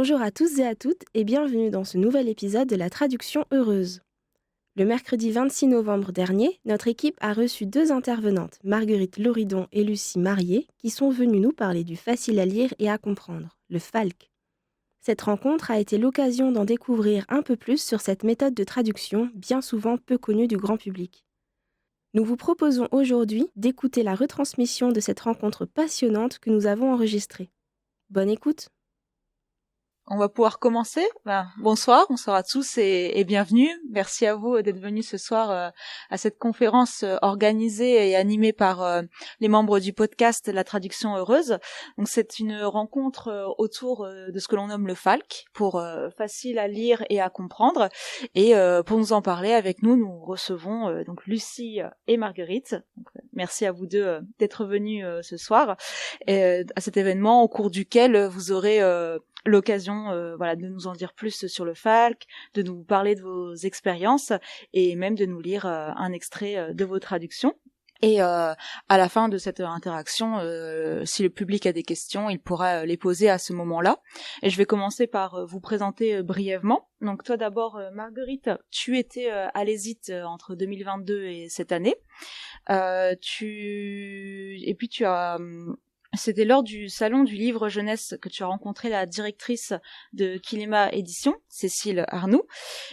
Bonjour à tous et à toutes et bienvenue dans ce nouvel épisode de la traduction heureuse. Le mercredi 26 novembre dernier, notre équipe a reçu deux intervenantes, Marguerite Loridon et Lucie Marié, qui sont venues nous parler du facile à lire et à comprendre, le FALC. Cette rencontre a été l'occasion d'en découvrir un peu plus sur cette méthode de traduction bien souvent peu connue du grand public. Nous vous proposons aujourd'hui d'écouter la retransmission de cette rencontre passionnante que nous avons enregistrée. Bonne écoute! On va pouvoir commencer. Bonsoir à tous et bienvenue. Merci à vous d'être venus ce soir à cette conférence organisée et animée par les membres du podcast La Traduction Heureuse. Donc c'est une rencontre autour de ce que l'on nomme le FALC, pour facile à lire et à comprendre. Et pour nous en parler avec nous, nous recevons donc Lucie et Marguerite. Donc, merci à vous deux d'être venus ce soir à cet événement au cours duquel vous aurez l'occasion de nous en dire plus sur le FALC, de nous parler de vos expériences et même de nous lire un extrait de vos traductions. Et à la fin de cette interaction, si le public a des questions, il pourra les poser à ce moment-là. Et je vais commencer par vous présenter brièvement. Donc toi d'abord, Marguerite, tu étais à l'ESIT entre 2022 et cette année. C'était lors du salon du livre jeunesse que tu as rencontré la directrice de Kilema Édition, Cécile Arnoux,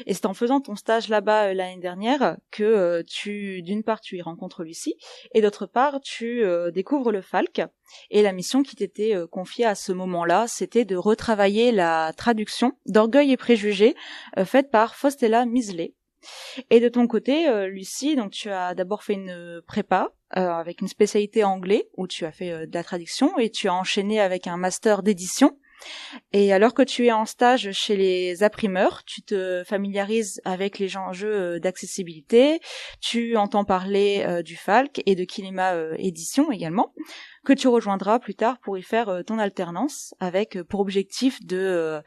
et c'est en faisant ton stage là-bas l'année dernière que d'une part tu y rencontres Lucie, et d'autre part tu découvres le FALC, et la mission qui t'était confiée à ce moment-là, c'était de retravailler la traduction d'Orgueil et préjugés faite par Faustella Misley. Et de ton côté, Lucie, donc tu as d'abord fait une prépa avec une spécialité anglais où tu as fait de la traduction et tu as enchaîné avec un master d'édition. Et alors que tu es en stage chez les imprimeurs, tu te familiarises avec les enjeux d'accessibilité, tu entends parler du FALC et de Kilema Édition également, que tu rejoindras plus tard pour y faire ton alternance avec pour objectif de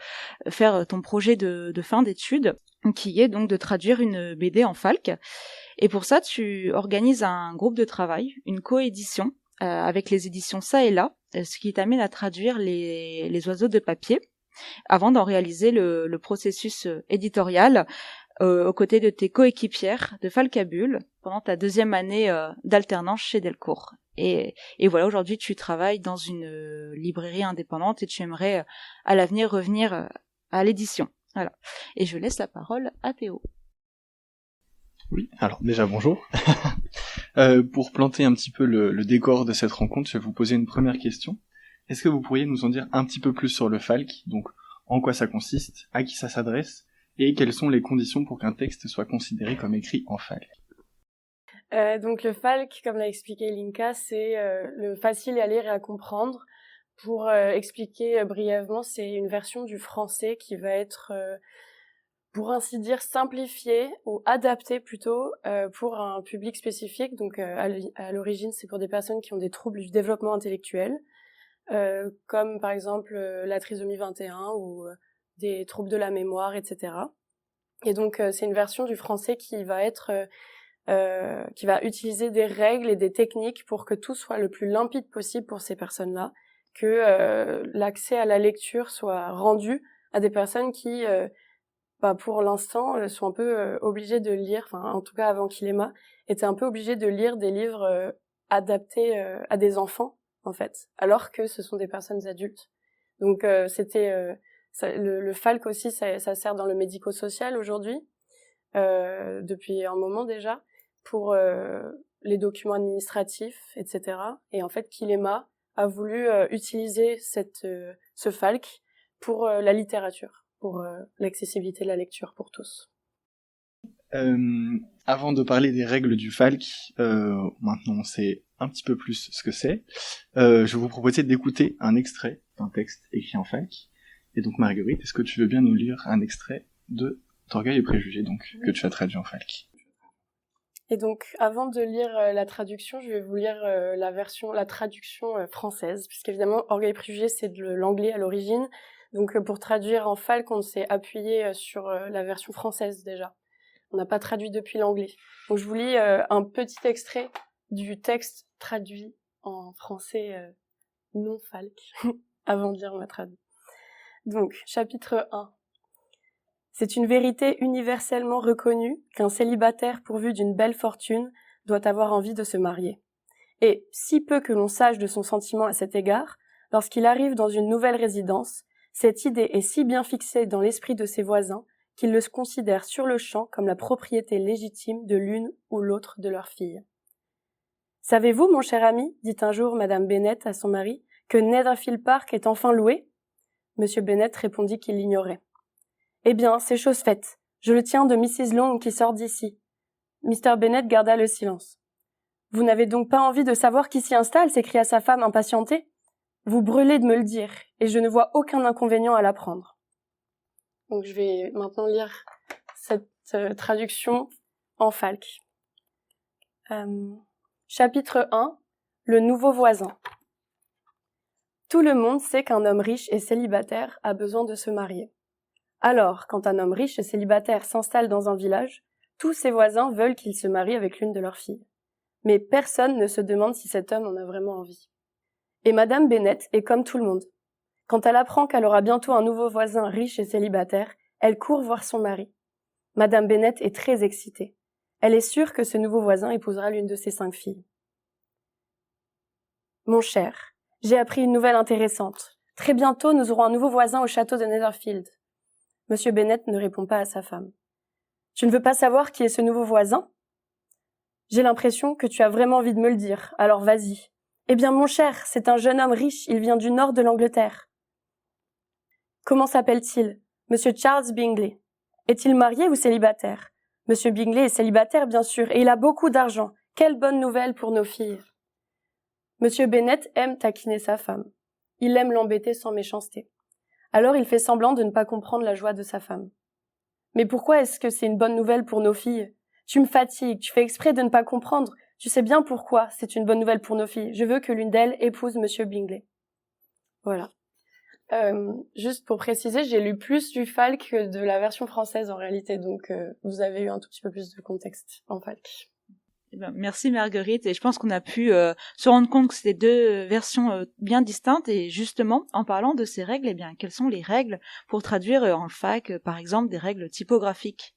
faire ton projet de fin d'études, qui est donc de traduire une BD en FALC. Et pour ça, tu organises un groupe de travail, une coédition, avec les éditions Ça et Là, ce qui t'amène à traduire les oiseaux de papier, avant d'en réaliser le processus éditorial aux côtés de tes coéquipières de Falcabule pendant ta deuxième année d'alternance chez Delcourt. Et voilà, aujourd'hui, tu travailles dans une librairie indépendante et tu aimerais à l'avenir revenir à l'édition. Voilà. Et je laisse la parole à Théo. Oui, alors déjà bonjour. Pour planter un petit peu le décor de cette rencontre, je vais vous poser une première question. Est-ce que vous pourriez nous en dire un petit peu plus sur le FALC, donc en quoi ça consiste, à qui ça s'adresse, et quelles sont les conditions pour qu'un texte soit considéré comme écrit en FALC? Donc le FALC, comme l'a expliqué Linka, c'est le facile à lire et à comprendre. Pour expliquer brièvement, c'est une version du français qui va être, pour ainsi dire, simplifiée ou adaptée plutôt pour un public spécifique. Donc à l'origine, c'est pour des personnes qui ont des troubles du développement intellectuel, comme par exemple la trisomie 21 ou des troubles de la mémoire, etc. Et donc c'est une version du français qui va utiliser des règles et des techniques pour que tout soit le plus limpide possible pour ces personnes-là, que l'accès à la lecture soit rendu à des personnes qui, pour l'instant, sont un peu obligées de lire, enfin en tout cas avant Kilema, étaient un peu obligées de lire des livres adaptés à des enfants, en fait, alors que ce sont des personnes adultes. Donc le FALC aussi, ça sert dans le médico-social aujourd'hui, depuis un moment déjà, pour les documents administratifs, etc. Et en fait, Kilema a voulu utiliser ce FALC pour la littérature, pour l'accessibilité de la lecture pour tous. Avant de parler des règles du FALC, maintenant on sait un petit peu plus ce que c'est, je vais vous proposer d'écouter un extrait d'un texte écrit en FALC. Et donc Marguerite, est-ce que tu veux bien nous lire un extrait de Orgueil et préjugés, donc, que tu as traduit en FALC? Et donc, avant de lire la traduction, je vais vous lire la traduction française, puisqu'évidemment, Orgueil et préjugés, c'est de l'anglais à l'origine. Donc, pour traduire en FALC, on s'est appuyé sur la version française déjà. On n'a pas traduit depuis l'anglais. Donc, je vous lis un petit extrait du texte traduit en français non FALC, avant de lire ma traduction. Donc, chapitre 1. C'est une vérité universellement reconnue qu'un célibataire pourvu d'une belle fortune doit avoir envie de se marier. Et, si peu que l'on sache de son sentiment à cet égard, lorsqu'il arrive dans une nouvelle résidence, cette idée est si bien fixée dans l'esprit de ses voisins qu'ils le considèrent sur le champ comme la propriété légitime de l'une ou l'autre de leurs filles. « Savez-vous, mon cher ami, dit un jour Madame Bennet à son mari, que Netherfield Park est enfin loué ?» Monsieur Bennet répondit qu'il l'ignorait. « Eh bien, c'est chose faite. Je le tiens de Mrs. Long qui sort d'ici. » Mr. Bennet garda le silence. « Vous n'avez donc pas envie de savoir qui s'y installe » s'écria sa femme impatientée. « Vous brûlez de me le dire, et je ne vois aucun inconvénient à l'apprendre. » Donc je vais maintenant lire cette traduction en falque. Chapitre 1. Le nouveau voisin. Tout le monde sait qu'un homme riche et célibataire a besoin de se marier. Alors, quand un homme riche et célibataire s'installe dans un village, tous ses voisins veulent qu'il se marie avec l'une de leurs filles. Mais personne ne se demande si cet homme en a vraiment envie. Et Madame Bennet est comme tout le monde. Quand elle apprend qu'elle aura bientôt un nouveau voisin riche et célibataire, elle court voir son mari. Madame Bennet est très excitée. Elle est sûre que ce nouveau voisin épousera l'une de ses 5 filles. Mon cher, j'ai appris une nouvelle intéressante. Très bientôt, nous aurons un nouveau voisin au château de Netherfield. Monsieur Bennet ne répond pas à sa femme. Tu ne veux pas savoir qui est ce nouveau voisin ? J'ai l'impression que tu as vraiment envie de me le dire, alors vas-y. Eh bien, mon cher, c'est un jeune homme riche, il vient du nord de l'Angleterre. Comment s'appelle-t-il ? Monsieur Charles Bingley. Est-il marié ou célibataire ? Monsieur Bingley est célibataire, bien sûr, et il a beaucoup d'argent. Quelle bonne nouvelle pour nos filles. Monsieur Bennet aime taquiner sa femme. Il aime l'embêter sans méchanceté. Alors il fait semblant de ne pas comprendre la joie de sa femme. Mais pourquoi est-ce que c'est une bonne nouvelle pour nos filles ? Tu me fatigues, tu fais exprès de ne pas comprendre. Tu sais bien pourquoi c'est une bonne nouvelle pour nos filles. Je veux que l'une d'elles épouse Monsieur Bingley. Voilà. Juste pour préciser, j'ai lu plus du Falk que de la version française en réalité, donc vous avez eu un tout petit peu plus de contexte en Falk. Eh ben, merci Marguerite, et je pense qu'on a pu se rendre compte que c'était 2 versions bien distinctes, et justement, en parlant de ces règles, eh bien, quelles sont les règles pour traduire en fac, par exemple, des règles typographiques ?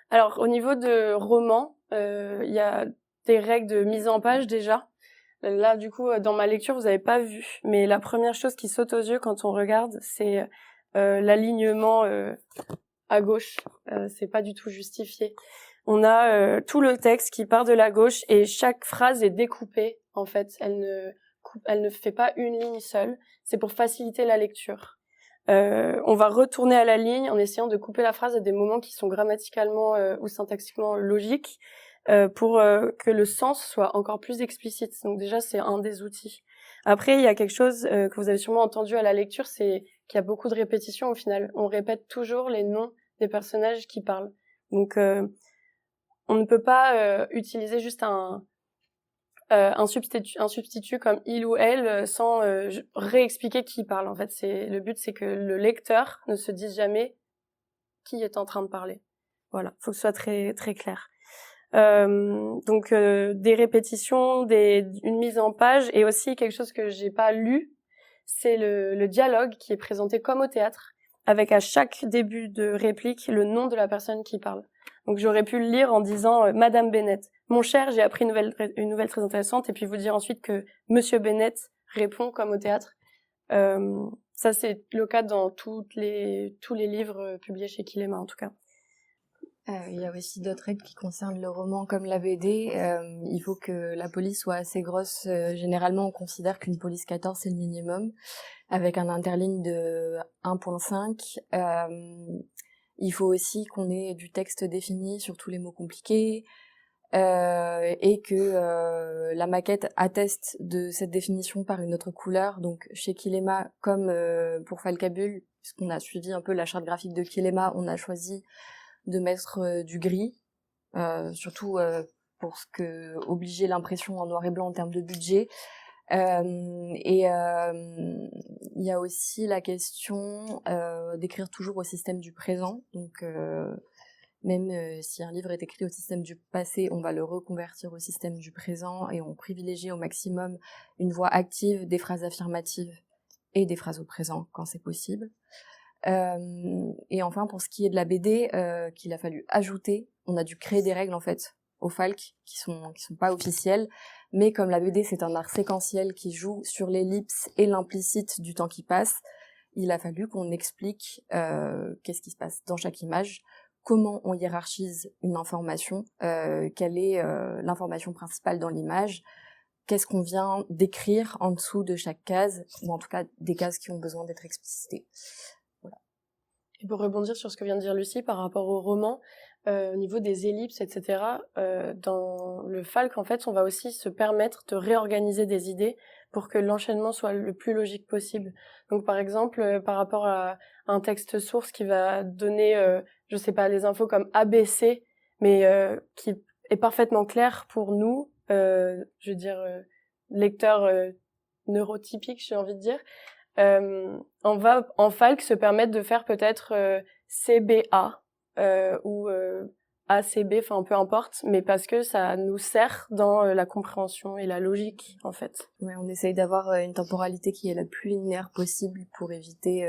Alors, au niveau de roman, il y a des règles de mise en page déjà. Là, du coup, dans ma lecture, vous n'avez pas vu, mais la première chose qui saute aux yeux quand on regarde, c'est l'alignement à gauche. C'est pas du tout justifié. On a tout le texte qui part de la gauche et chaque phrase est découpée. En fait, elle ne fait pas une ligne seule. C'est pour faciliter la lecture. On va retourner à la ligne en essayant de couper la phrase à des moments qui sont grammaticalement ou syntaxiquement logiques. Pour que le sens soit encore plus explicite. Donc déjà, c'est un des outils. Après, il y a quelque chose que vous avez sûrement entendu à la lecture, c'est qu'il y a beaucoup de répétitions au final. On répète toujours les noms des personnages qui parlent. Donc, on ne peut pas utiliser juste un substitut comme il ou elle sans réexpliquer qui parle. En fait, le but, c'est que le lecteur ne se dise jamais qui est en train de parler. Voilà, faut que ce soit très très clair. Donc des répétitions, une mise en page et aussi quelque chose que j'ai pas lu, c'est le dialogue qui est présenté comme au théâtre, avec à chaque début de réplique le nom de la personne qui parle. Donc j'aurais pu le lire en disant Madame Bennet, mon cher, j'ai appris une nouvelle très intéressante, et puis vous dire ensuite que Monsieur Bennet répond comme au théâtre. Ça c'est le cas dans tous les livres publiés chez Kilema en tout cas. Il y a aussi d'autres règles qui concernent le roman comme la BD. Il faut que la police soit assez grosse. Généralement, on considère qu'une police 14, c'est le minimum, avec un interligne de 1.5. Il faut aussi qu'on ait du texte défini sur tous les mots compliqués et que la maquette atteste de cette définition par une autre couleur. Donc, chez Kilema, comme pour Falcabule, puisqu'on a suivi un peu la charte graphique de Kilema, on a choisi de mettre du gris, surtout pour obliger l'impression en noir et blanc en termes de budget. Il y a aussi la question d'écrire toujours au système du présent. Donc même si un livre est écrit au système du passé, on va le reconvertir au système du présent et on privilégie au maximum une voix active, des phrases affirmatives et des phrases au présent quand c'est possible. Et enfin, pour ce qui est de la BD, qu'il a fallu ajouter, on a dû créer des règles en fait au Falk qui sont pas officielles, mais comme la BD c'est un art séquentiel qui joue sur l'ellipse et l'implicite du temps qui passe, il a fallu qu'on explique qu'est-ce qui se passe dans chaque image, comment on hiérarchise une information, quelle est l'information principale dans l'image, qu'est-ce qu'on vient d'écrire en dessous de chaque case, ou en tout cas des cases qui ont besoin d'être explicitées. Et pour rebondir sur ce que vient de dire Lucie par rapport au roman, au niveau des ellipses, etc., dans le Falk, en fait, on va aussi se permettre de réorganiser des idées pour que l'enchaînement soit le plus logique possible. Donc, par exemple, par rapport à un texte source qui va donner, je sais pas, les infos comme ABC, mais qui est parfaitement clair pour nous, je veux dire, lecteurs neurotypiques, j'ai envie de dire, on va en Falk se permettre de faire peut-être CBA ou ACB, enfin peu importe, mais parce que ça nous sert dans la compréhension et la logique en fait. Ouais, on essaye d'avoir une temporalité qui est la plus linéaire possible pour éviter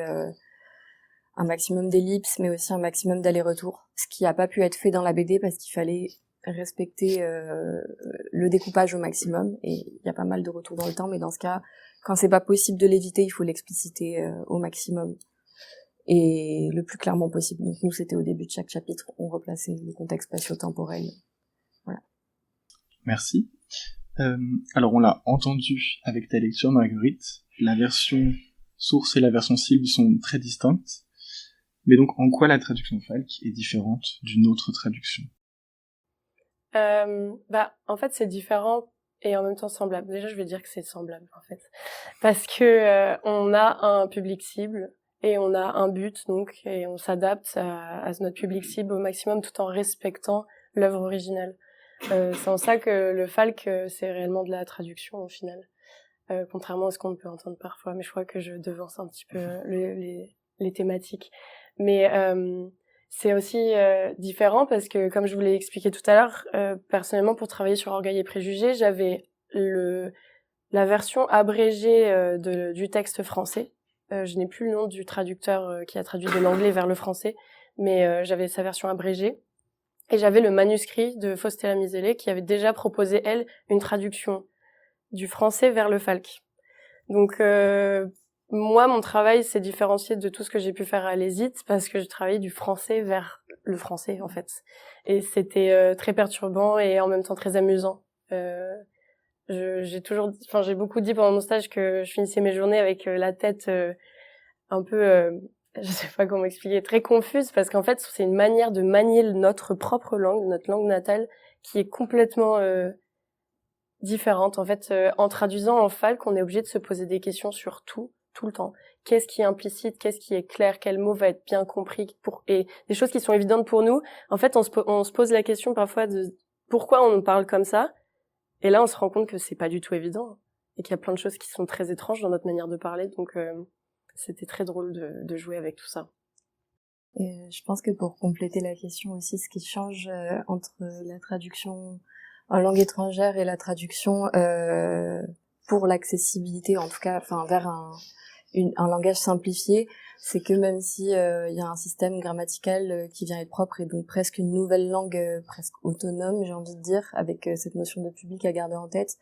un maximum d'ellipses, mais aussi un maximum d'aller-retour. Ce qui n'a pas pu être fait dans la BD parce qu'il fallait respecter le découpage au maximum, et il y a pas mal de retours dans le temps, mais dans ce cas, quand c'est pas possible de l'éviter, il faut l'expliciter au maximum et le plus clairement possible. Donc nous, c'était au début de chaque chapitre, on replaçait le contexte spatio-temporel. Voilà. Merci. Alors on l'a entendu avec ta lecture, Marguerite, la version source et la version cible sont très distinctes. Mais donc en quoi la traduction Falk est différente d'une autre traduction ? En fait, c'est différent et en même temps semblable. Déjà, je vais dire que c'est semblable, en fait. Parce que on a un public cible et on a un but, donc, et on s'adapte à notre public cible au maximum tout en respectant l'œuvre originale. C'est en ça que le Falk, c'est réellement de la traduction, au final. Contrairement à ce qu'on peut entendre parfois. Mais je crois que je devance un petit peu les thématiques. Mais c'est aussi différent parce que, comme je vous l'ai expliqué tout à l'heure, personnellement, pour travailler sur Orgueil et Préjugés, j'avais la version abrégée du texte français. Je n'ai plus le nom du traducteur qui a traduit de l'anglais vers le français, mais j'avais sa version abrégée. Et j'avais le manuscrit de Faustella Misele qui avait déjà proposé, elle, une traduction du français vers le Falk. Donc, moi, mon travail s'est différencié de tout ce que j'ai pu faire à l'ESIT parce que je travaillais du français vers le français, en fait. Et c'était très perturbant et en même temps très amusant. J'ai beaucoup dit pendant mon stage que je finissais mes journées avec la tête un peu, je sais pas comment expliquer, très confuse parce qu'en fait, c'est une manière de manier notre propre langue, notre langue natale, qui est complètement différente. En fait, en traduisant en Falk, on est obligé de se poser des questions sur tout le temps. Qu'est-ce qui est implicite, qu'est-ce qui est clair, quel mot va être bien compris et des choses qui sont évidentes pour nous. En fait, on se pose la question parfois de pourquoi on parle comme ça. Et là, on se rend compte que c'est pas du tout évident et qu'il y a plein de choses qui sont très étranges dans notre manière de parler. Donc, c'était très drôle de jouer avec tout ça. Et je pense que pour compléter la question aussi, ce qui change entre la traduction en langue étrangère et la traduction pour l'accessibilité, en tout cas, enfin vers un langage simplifié, c'est que même si y a un système grammatical qui vient être propre et donc presque une nouvelle langue presque autonome, j'ai envie de dire, avec cette notion de public à garder en tête,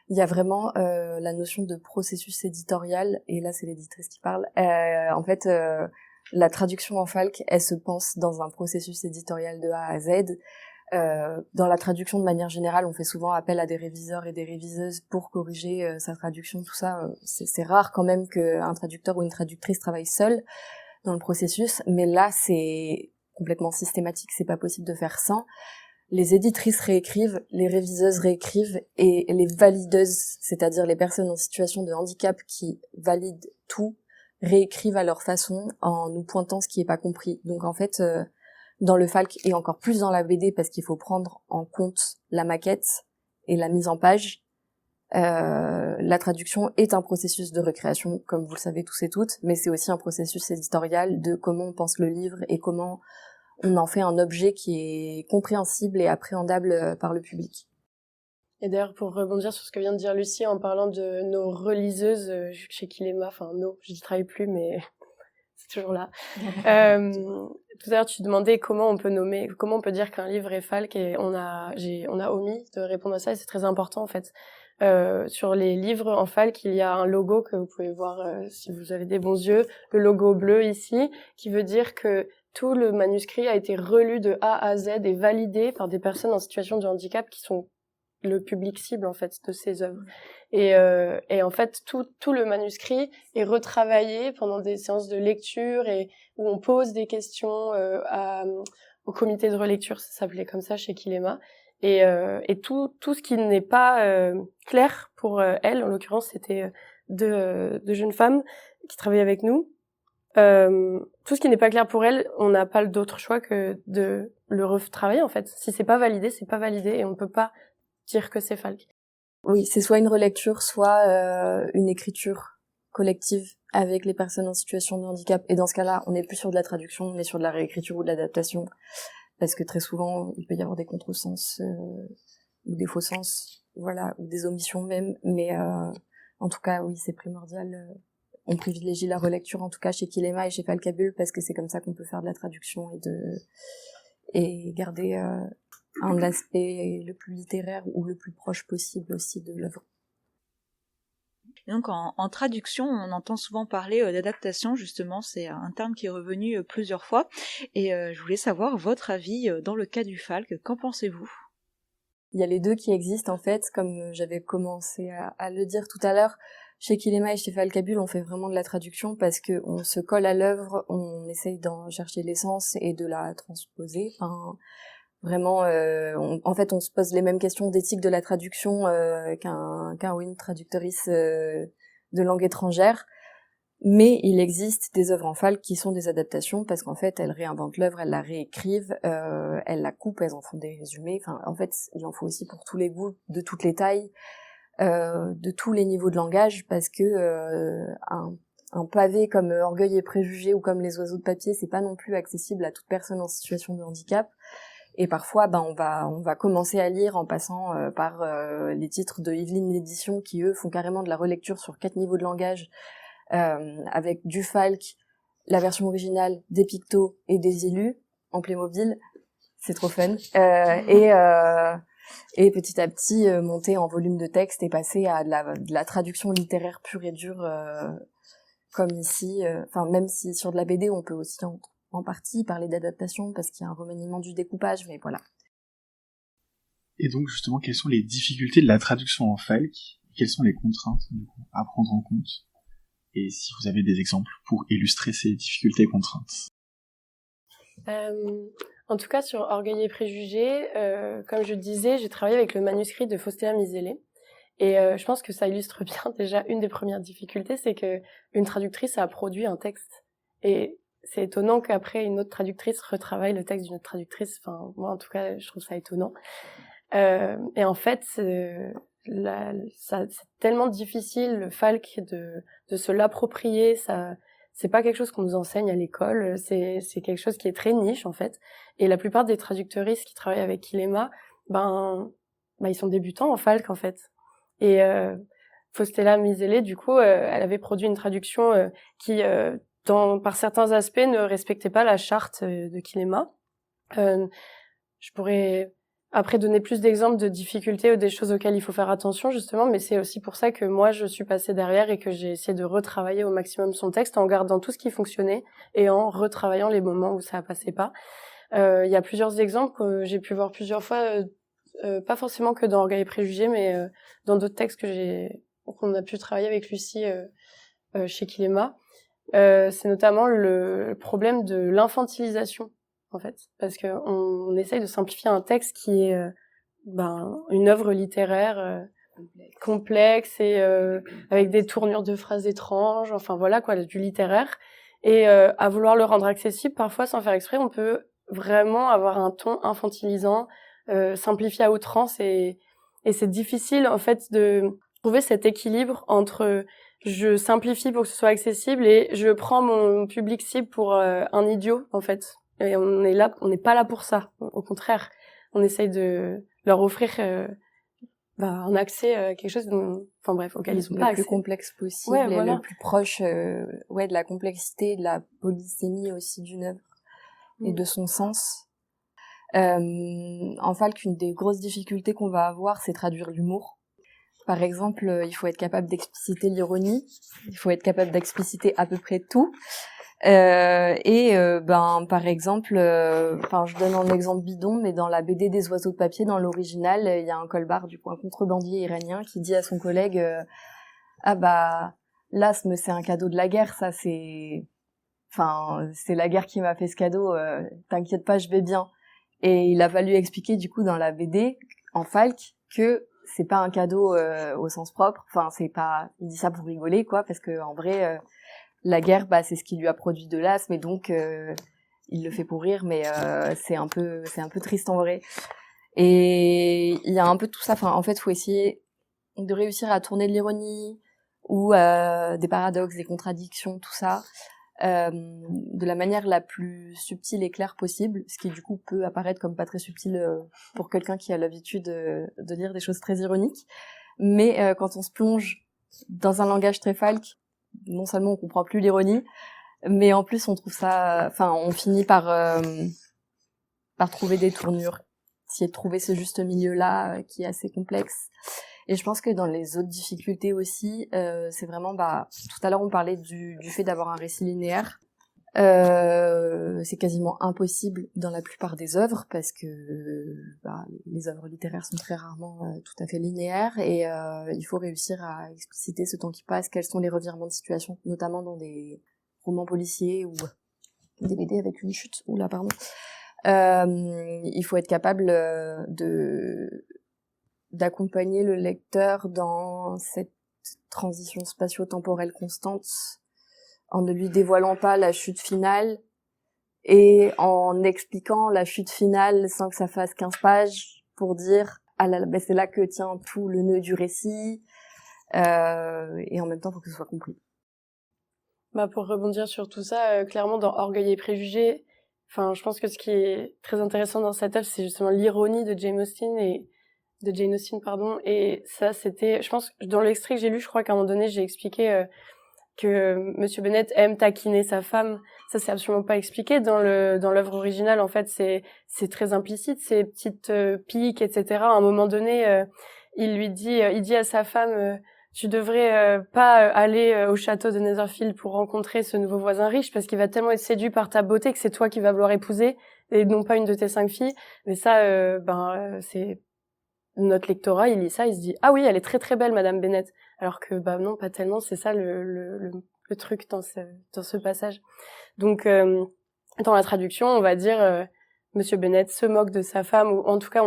il y a vraiment la notion de processus éditorial, et là c'est l'éditrice qui parle. En fait, la traduction en Falk, elle se pense dans un processus éditorial de A à Z. Dans la traduction de manière générale, on fait souvent appel à des réviseurs et des réviseuses pour corriger sa traduction, tout ça. C'est rare quand même qu'un traducteur ou une traductrice travaille seul dans le processus, mais là c'est complètement systématique, c'est pas possible de faire sans. Les éditrices réécrivent, les réviseuses réécrivent, et les valideuses, c'est-à-dire les personnes en situation de handicap qui valident tout, réécrivent à leur façon en nous pointant ce qui est pas compris. Donc en fait, dans le Falk et encore plus dans la BD, parce qu'il faut prendre en compte la maquette et la mise en page, la traduction est un processus de recréation, comme vous le savez tous et toutes, mais c'est aussi un processus éditorial de comment on pense le livre et comment on en fait un objet qui est compréhensible et appréhendable par le public. Et d'ailleurs, pour rebondir sur ce que vient de dire Lucie en parlant de nos reliseuses chez Kilema, enfin je n'y travaille plus, mais c'est toujours là. Tout à l'heure, tu demandais comment on peut dire qu'un livre est Falk, et on a omis de répondre à ça, et c'est très important en fait. Sur les livres en Falk, il y a un logo que vous pouvez voir si vous avez des bons yeux, le logo bleu ici, qui veut dire que tout le manuscrit a été relu de A à Z et validé par des personnes en situation de handicap qui sont le public cible en fait de ces œuvres. Et en fait tout le manuscrit est retravaillé pendant des séances de lecture et où on pose des questions au comité de relecture, ça s'appelait comme ça chez Kilema. Et tout ce qui n'est pas clair pour elle, en l'occurrence c'était deux jeunes femmes qui travaillaient avec nous. Tout ce qui n'est pas clair pour elle, on n'a pas d'autre choix que de le retravailler en fait. Si c'est pas validé, c'est pas validé et on ne peut pas dire que c'est Falk. Oui, c'est soit une relecture, soit une écriture collective avec les personnes en situation de handicap. Et dans ce cas-là, on n'est plus sur de la traduction, on est sur de la réécriture ou de l'adaptation. Parce que très souvent, il peut y avoir des contresens ou des faux sens, voilà, ou des omissions même. Mais en tout cas, oui, c'est primordial. On privilégie la relecture, en tout cas chez Kilema et chez Falcabule, parce que c'est comme ça qu'on peut faire de la traduction et garder un aspect le plus littéraire ou le plus proche possible aussi de l'œuvre. Et donc en traduction, on entend souvent parler d'adaptation, justement, c'est un terme qui est revenu plusieurs fois. Et je voulais savoir votre avis dans le cas du Falk, qu'en pensez-vous ? Il y a les deux qui existent en fait, comme j'avais commencé à le dire tout à l'heure. Chez Kilema et chez Falcabule, on fait vraiment de la traduction parce que on se colle à l'œuvre, on essaye d'en chercher l'essence et de la transposer. Enfin, vraiment, en fait, on se pose les mêmes questions d'éthique de la traduction qu'un ou une traductrice de langue étrangère. Mais il existe des œuvres en Falk qui sont des adaptations parce qu'en fait, elles réinventent l'œuvre, elles la réécrivent, elles la coupent, elles en font des résumés. Enfin, en fait, il en faut aussi pour tous les goûts, de toutes les tailles, de tous les niveaux de langage, parce que un pavé comme Orgueil et Préjugés ou comme Les Oiseaux de papier, c'est pas non plus accessible à toute personne en situation de handicap. Et parfois, on va commencer à lire en passant par les titres de Yveline Édition qui, eux, font carrément de la relecture sur 4 niveaux de langage, avec du Falk, la version originale, des pictos et des illus en Playmobil. C'est trop fun. Et petit à petit, monter en volume de texte et passer à de la traduction littéraire pure et dure, comme ici. Enfin, même si sur de la BD, on peut aussi en partie parler d'adaptation parce qu'il y a un remaniement du découpage, mais voilà. Et donc, justement, quelles sont les difficultés de la traduction en Falk ? Quelles sont les contraintes, du coup, à prendre en compte ? Et si vous avez des exemples pour illustrer ces difficultés et contraintes. En tout cas, sur Orgueil et Préjugés, comme je disais, j'ai travaillé avec le manuscrit de Faustina Misélé. Et je pense que ça illustre bien déjà une des premières difficultés, c'est que une traductrice a produit un texte. Et c'est étonnant qu'après une autre traductrice retravaille le texte d'une autre traductrice. Enfin, moi, en tout cas, je trouve ça étonnant. Et en fait, c'est tellement difficile, le Falk, de se l'approprier. C'est pas quelque chose qu'on nous enseigne à l'école. C'est quelque chose qui est très niche, en fait. Et la plupart des traductrices qui travaillent avec Kilema, ils sont débutants en Falk, en fait. Et Faustina Misélé, du coup, elle avait produit une traduction qui, par certains aspects, ne respectait pas la charte de Kilema. Je pourrais après donner plus d'exemples de difficultés ou des choses auxquelles il faut faire attention, justement, mais c'est aussi pour ça que moi, je suis passée derrière et que j'ai essayé de retravailler au maximum son texte en gardant tout ce qui fonctionnait et en retravaillant les moments où ça passait pas. Il y a plusieurs exemples que j'ai pu voir plusieurs fois, pas forcément que dans Orgueil et Préjugés, mais dans d'autres textes qu'on a pu travailler avec Lucie chez Kilema. C'est notamment le problème de l'infantilisation, en fait, parce que on essaye de simplifier un texte qui est une œuvre littéraire complexe et avec des tournures de phrases étranges, enfin voilà quoi, du littéraire, et à vouloir le rendre accessible, parfois sans faire exprès, on peut vraiment avoir un ton infantilisant, simplifié à outrance, et c'est difficile en fait de trouver cet équilibre entre je simplifie pour que ce soit accessible et je prends mon public cible pour un idiot, en fait. Et on n'est pas là pour ça. Au contraire, on essaye de leur offrir un accès à quelque chose enfin bref, auquel ils ont pas le accès. plus complexe possible Ouais, et voilà. le plus proche de la complexité, de la polysémie aussi d'une œuvre et de son sens. En Falk, une des grosses difficultés qu'on va avoir, c'est traduire l'humour. Par exemple, il faut être capable d'expliciter l'ironie, il faut être capable d'expliciter à peu près tout. Par exemple, je donne un exemple bidon, mais dans la BD des oiseaux de papier, dans l'original, il y a un colbar, du coup un contrebandier iranien, qui dit à son collègue l'asthme c'est un cadeau de la guerre, ça c'est la guerre qui m'a fait ce cadeau, t'inquiète pas, je vais bien. Et il a fallu expliquer du coup dans la BD en Falk que c'est pas un cadeau au sens propre, il dit ça pour rigoler quoi, parce que en vrai la guerre, c'est ce qui lui a produit de l'asthme, et donc il le fait pour rire, mais c'est un peu triste en vrai. Et il y a un peu tout ça. En fait, faut essayer de réussir à tourner de l'ironie ou des paradoxes, des contradictions, tout ça, de la manière la plus subtile et claire possible, ce qui du coup peut apparaître comme pas très subtil pour quelqu'un qui a l'habitude de lire des choses très ironiques. Mais quand on se plonge dans un langage très Falk, non seulement on comprend plus l'ironie, mais en plus on trouve ça, on finit par trouver des tournures, essayer de trouver ce juste milieu-là qui est assez complexe. Et je pense que dans les autres difficultés aussi, c'est vraiment, tout à l'heure on parlait du fait d'avoir un récit linéaire. C'est quasiment impossible dans la plupart des œuvres parce que les œuvres littéraires sont très rarement tout à fait linéaires, et il faut réussir à expliciter ce temps qui passe, quels sont les revirements de situation, notamment dans des romans policiers ou des BD avec une chute. Il faut être capable d'accompagner le lecteur dans cette transition spatio-temporelle constante, en ne lui dévoilant pas la chute finale et en expliquant la chute finale sans que ça fasse 15 pages pour dire c'est là que tient tout le nœud du récit, et en même temps il faut que ce soit compris. Pour rebondir sur tout ça, clairement dans Orgueil et Préjugés, je pense que ce qui est très intéressant dans cette œuvre, c'est justement l'ironie de Jane Austen, et ça c'était, je pense, dans l'extrait que j'ai lu, je crois qu'à un moment donné j'ai expliqué que Monsieur Bennet aime taquiner sa femme. Ça c'est absolument pas expliqué dans l'œuvre originale. En fait, c'est très implicite, ces petites piques, etc. À un moment donné, il dit à sa femme, tu devrais pas aller au château de Netherfield pour rencontrer ce nouveau voisin riche, parce qu'il va tellement être séduit par ta beauté que c'est toi qui vas vouloir épouser et non pas une de tes 5 filles. Mais ça, c'est notre lectorat, il lit ça, il se dit ah oui, elle est très très belle Madame Bennet, alors que non, pas tellement. C'est ça le truc dans ce passage. Donc dans la traduction, on va dire Monsieur Bennet se moque de sa femme, ou en tout cas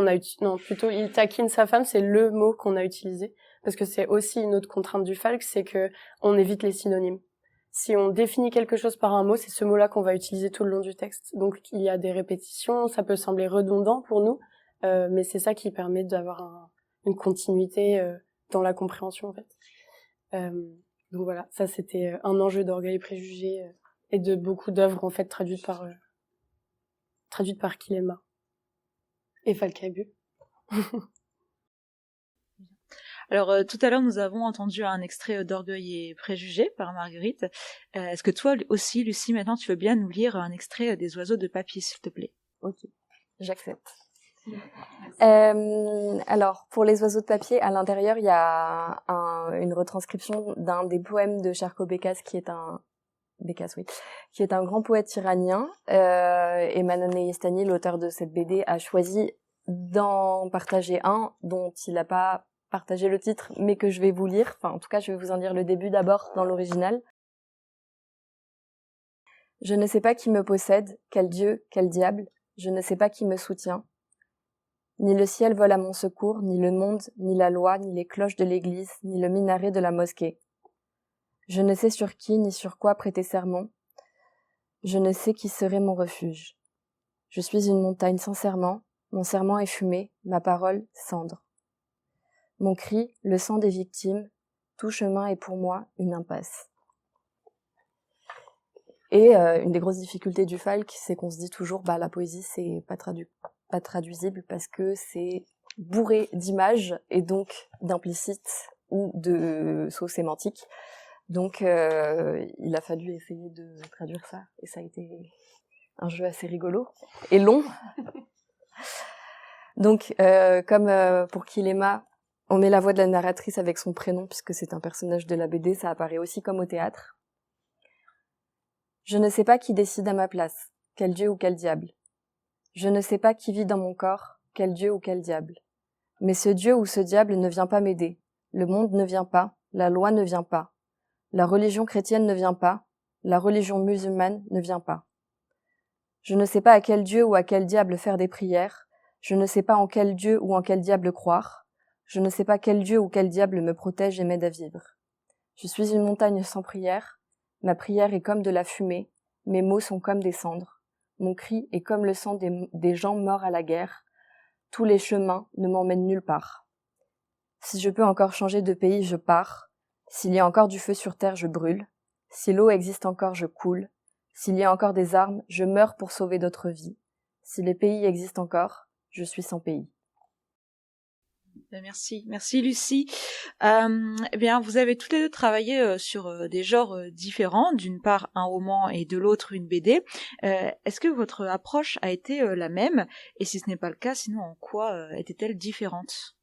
plutôt il taquine sa femme, c'est le mot qu'on a utilisé, parce que c'est aussi une autre contrainte du Falk, c'est que on évite les synonymes. Si on définit quelque chose par un mot, c'est ce mot-là qu'on va utiliser tout le long du texte. Donc il y a des répétitions, ça peut sembler redondant pour nous, mais c'est ça qui permet d'avoir une continuité dans la compréhension en fait. Donc voilà, ça c'était un enjeu d'Orgueil et Préjugés et de beaucoup d'œuvres en fait traduites par Kilema et Falcabu. Alors tout à l'heure nous avons entendu un extrait d'Orgueil et Préjugés par Marguerite. Est-ce que toi aussi, Lucie, maintenant tu veux bien nous lire un extrait des Oiseaux de papier, s'il te plaît? Ok, j'accepte. Alors, pour les oiseaux de papier, à l'intérieur, il y a une retranscription d'un des poèmes de Charco Bécasse, qui est un grand poète iranien. Et Manon Neyestani, l'auteur de cette BD, a choisi d'en partager un dont il n'a pas partagé le titre, mais que je vais vous lire. En tout cas, je vais vous en lire le début d'abord dans l'original. Je ne sais pas qui me possède, quel dieu, quel diable, je ne sais pas qui me soutient. Ni le ciel vole à mon secours, ni le monde, ni la loi, ni les cloches de l'église, ni le minaret de la mosquée. Je ne sais sur qui ni sur quoi prêter serment. Je ne sais qui serait mon refuge. Je suis une montagne sans serment, mon serment est fumée, ma parole cendre. Mon cri, le sang des victimes, tout chemin est pour moi une impasse. Et une des grosses difficultés du Falk, c'est qu'on se dit toujours, la poésie c'est pas traduisible parce que c'est bourré d'images et donc d'implicites ou de sauts sémantiques. Donc il a fallu essayer de traduire ça et ça a été un jeu assez rigolo et long. Donc comme pour Kilema, on met la voix de la narratrice avec son prénom puisque c'est un personnage de la BD, ça apparaît aussi comme au théâtre. Je ne sais pas qui décide à ma place, quel dieu ou quel diable. Je ne sais pas qui vit dans mon corps, quel dieu ou quel diable. Mais ce dieu ou ce diable ne vient pas m'aider. Le monde ne vient pas, la loi ne vient pas. La religion chrétienne ne vient pas, la religion musulmane ne vient pas. Je ne sais pas à quel dieu ou à quel diable faire des prières, je ne sais pas en quel dieu ou en quel diable croire, je ne sais pas quel dieu ou quel diable me protège et m'aide à vivre. Je suis une montagne sans prière, ma prière est comme de la fumée, mes mots sont comme des cendres, mon cri est comme le sang des gens morts à la guerre, tous les chemins ne m'emmènent nulle part. Si je peux encore changer de pays, je pars. S'il y a encore du feu sur terre, je brûle. Si l'eau existe encore, je coule. S'il y a encore des armes, je meurs pour sauver d'autres vies. Si les pays existent encore, je suis sans pays. Merci Lucie. Eh bien, vous avez toutes les deux travaillé sur des genres différents, d'une part un roman et de l'autre une BD. Est-ce que votre approche a été la même? Et si ce n'est pas le cas, sinon en quoi était-elle différente?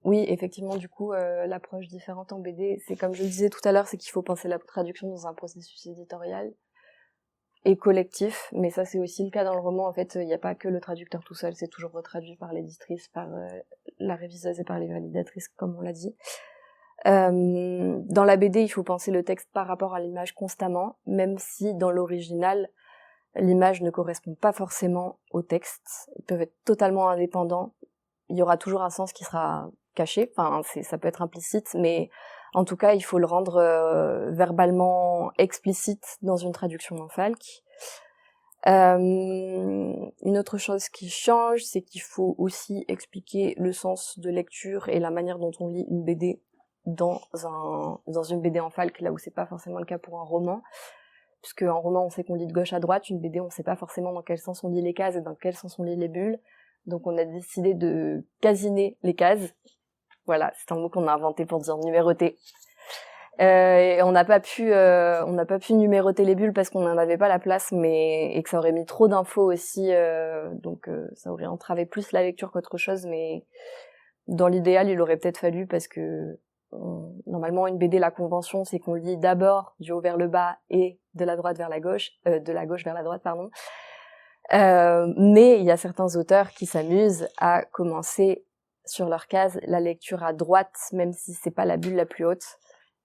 Oui, effectivement, du coup, l'approche différente en BD, c'est comme je le disais tout à l'heure, c'est qu'il faut penser la traduction dans un processus éditorial et collectif, mais ça c'est aussi le cas dans le roman. En fait, il n'y a pas que le traducteur tout seul, c'est toujours retraduit par l'éditrice, par la réviseuse et par les validatrices, comme on l'a dit. Dans la BD, il faut penser le texte par rapport à l'image constamment, même si dans l'original, l'image ne correspond pas forcément au texte. Ils peuvent être totalement indépendants. Il y aura toujours un sens qui sera caché, enfin ça peut être implicite, mais en tout cas il faut le rendre verbalement explicite dans une traduction en falque. Une autre chose qui change, c'est qu'il faut aussi expliquer le sens de lecture et la manière dont on lit une BD dans une BD en falque, là où c'est pas forcément le cas pour un roman, puisque en roman on sait qu'on lit de gauche à droite, une BD on sait pas forcément dans quel sens on lit les cases et dans quel sens on lit les bulles. Donc on a décidé de casiner les cases. Voilà, c'est un mot qu'on a inventé pour dire numéroter. Et on n'a pas pu numéroter les bulles parce qu'on n'en avait pas la place, et que ça aurait mis trop d'infos aussi, donc ça aurait entravé plus la lecture qu'autre chose. Mais dans l'idéal, il aurait peut-être fallu, parce que normalement une BD, la convention, c'est qu'on lit d'abord du haut vers le bas et de la droite vers la gauche, de la gauche vers la droite, pardon. Mais il y a certains auteurs qui s'amusent à commencer sur leur case la lecture à droite, même si c'est pas la bulle la plus haute.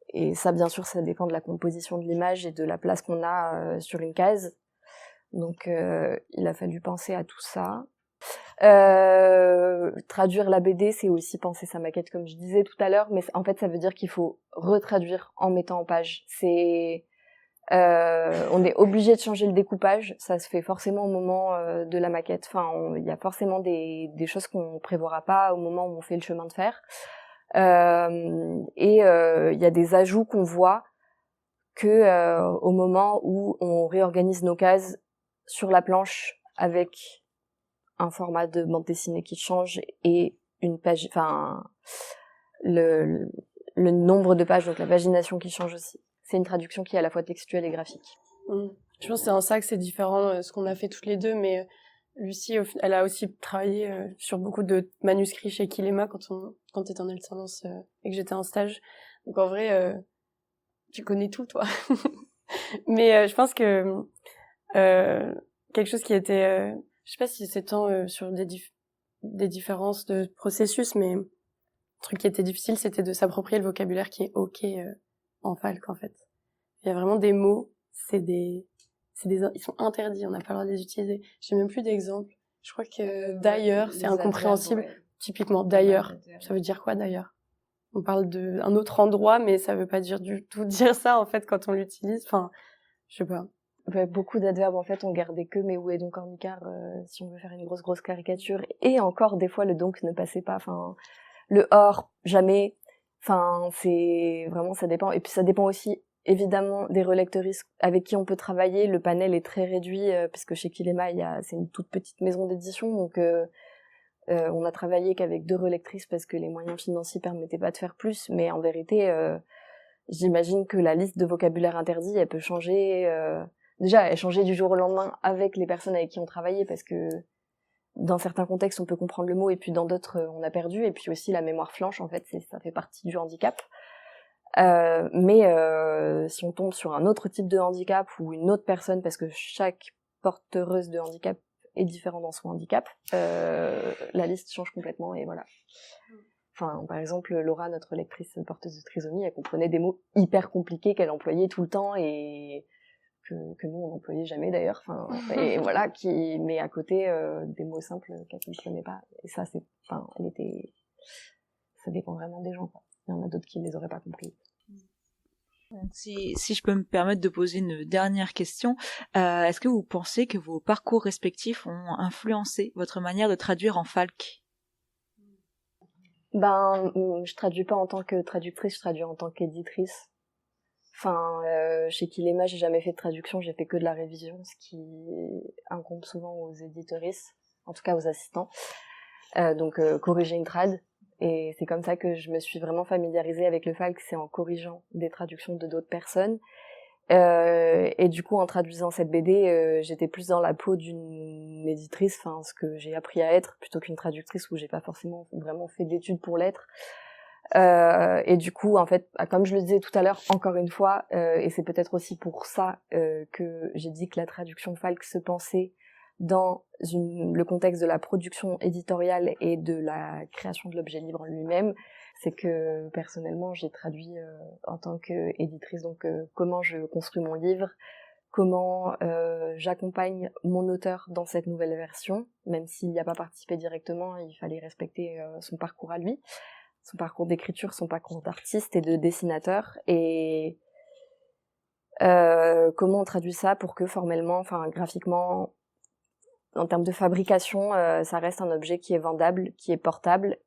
Et ça, bien sûr, ça dépend de la composition de l'image et de la place qu'on a sur une case. Donc, il a fallu penser à tout ça. Traduire la BD, c'est aussi penser sa maquette, comme je disais tout à l'heure, mais en fait, ça veut dire qu'il faut retraduire en mettant en page. On est obligé de changer le découpage, ça se fait forcément au moment de la maquette. Enfin, il y a forcément des choses qu'on prévoira pas au moment où on fait le chemin de fer. Il y a des ajouts qu'on voit que au moment où on réorganise nos cases sur la planche avec un format de bande dessinée qui change et une page, enfin le nombre de pages, donc la pagination qui change aussi. C'est une traduction qui est à la fois textuelle et graphique. Je pense que c'est en ça que c'est différent ce qu'on a fait toutes les deux, mais Lucie, elle a aussi travaillé sur beaucoup de manuscrits chez Kilema quand t'étais en alternance et que j'étais en stage. Donc en vrai, tu connais tout, toi. Mais je pense que quelque chose qui était, je sais pas si c'est tant sur des différences de processus, mais un truc qui était difficile, c'était de s'approprier le vocabulaire qui est ok en falque, en fait. Il y a vraiment des mots, ils sont interdits, on n'a pas le droit de les utiliser. J'ai même plus d'exemples. Je crois que d'ailleurs, c'est incompréhensible. Ouais. Typiquement, d'ailleurs. Ça veut dire quoi, d'ailleurs? On parle d'un autre endroit, mais ça veut pas dire du tout dire ça, en fait, quand on l'utilise. Enfin, je sais pas. Ouais, beaucoup d'adverbes, en fait, on gardait que mais, où est donc en icard, si on veut faire une grosse caricature. Et encore, des fois, le donc ne passait pas. Enfin, le or, jamais. Enfin, c'est vraiment, ça dépend. Et puis, ça dépend aussi évidemment des relectrices avec qui on peut travailler. Le panel est très réduit puisque chez Kilema, c'est une toute petite maison d'édition, donc on a travaillé qu'avec 2 relectrices parce que les moyens financiers permettaient pas de faire plus. Mais en vérité, j'imagine que la liste de vocabulaire interdit, elle peut changer. Déjà, elle changeait du jour au lendemain avec les personnes avec qui on travaillait, parce que dans certains contextes, on peut comprendre le mot, et puis dans d'autres, on a perdu. Et puis aussi, la mémoire flanche, en fait, ça fait partie du handicap. Mais si on tombe sur un autre type de handicap ou une autre personne, parce que chaque porteuse de handicap est différente dans son handicap, la liste change complètement, et voilà. Enfin, par exemple, Laura, notre lectrice porteuse de trisomie, elle comprenait des mots hyper compliqués qu'elle employait tout le temps et que nous, on n'employait jamais d'ailleurs. Enfin, et voilà, qui met à côté des mots simples qu'elle ne comprenait pas. Et ça, ça dépend vraiment des gens, quoi. Il y en a d'autres qui ne les auraient pas compris. Si je peux me permettre de poser une dernière question, est-ce que vous pensez que vos parcours respectifs ont influencé votre manière de traduire en FALC ? Je traduis pas en tant que traductrice, je traduis en tant qu'éditrice. Enfin, chez Kilema, j'ai jamais fait de traduction, j'ai fait que de la révision, ce qui incombe souvent aux éditrices, en tout cas aux assistants. Donc corriger une trad. Et c'est comme ça que je me suis vraiment familiarisée avec le FALC, c'est en corrigeant des traductions de d'autres personnes. Et du coup, en traduisant cette BD, j'étais plus dans la peau d'une éditrice, enfin ce que j'ai appris à être, plutôt qu'une traductrice où j'ai pas forcément vraiment fait d'études pour l'être. Et du coup, en fait, comme je le disais tout à l'heure, encore une fois, et c'est peut-être aussi pour ça que j'ai dit que la traduction FALC se pensait dans le contexte de la production éditoriale et de la création de l'objet libre en lui-même, c'est que personnellement j'ai traduit en tant qu'éditrice, donc comment je construis mon livre, comment j'accompagne mon auteur dans cette nouvelle version, même s'il n'y a pas participé directement, il fallait respecter son parcours à lui, son parcours d'écriture, son parcours d'artiste et de dessinateur, et comment on traduit ça pour que formellement, enfin graphiquement, en termes de fabrication, ça reste un objet qui est vendable, qui est portable,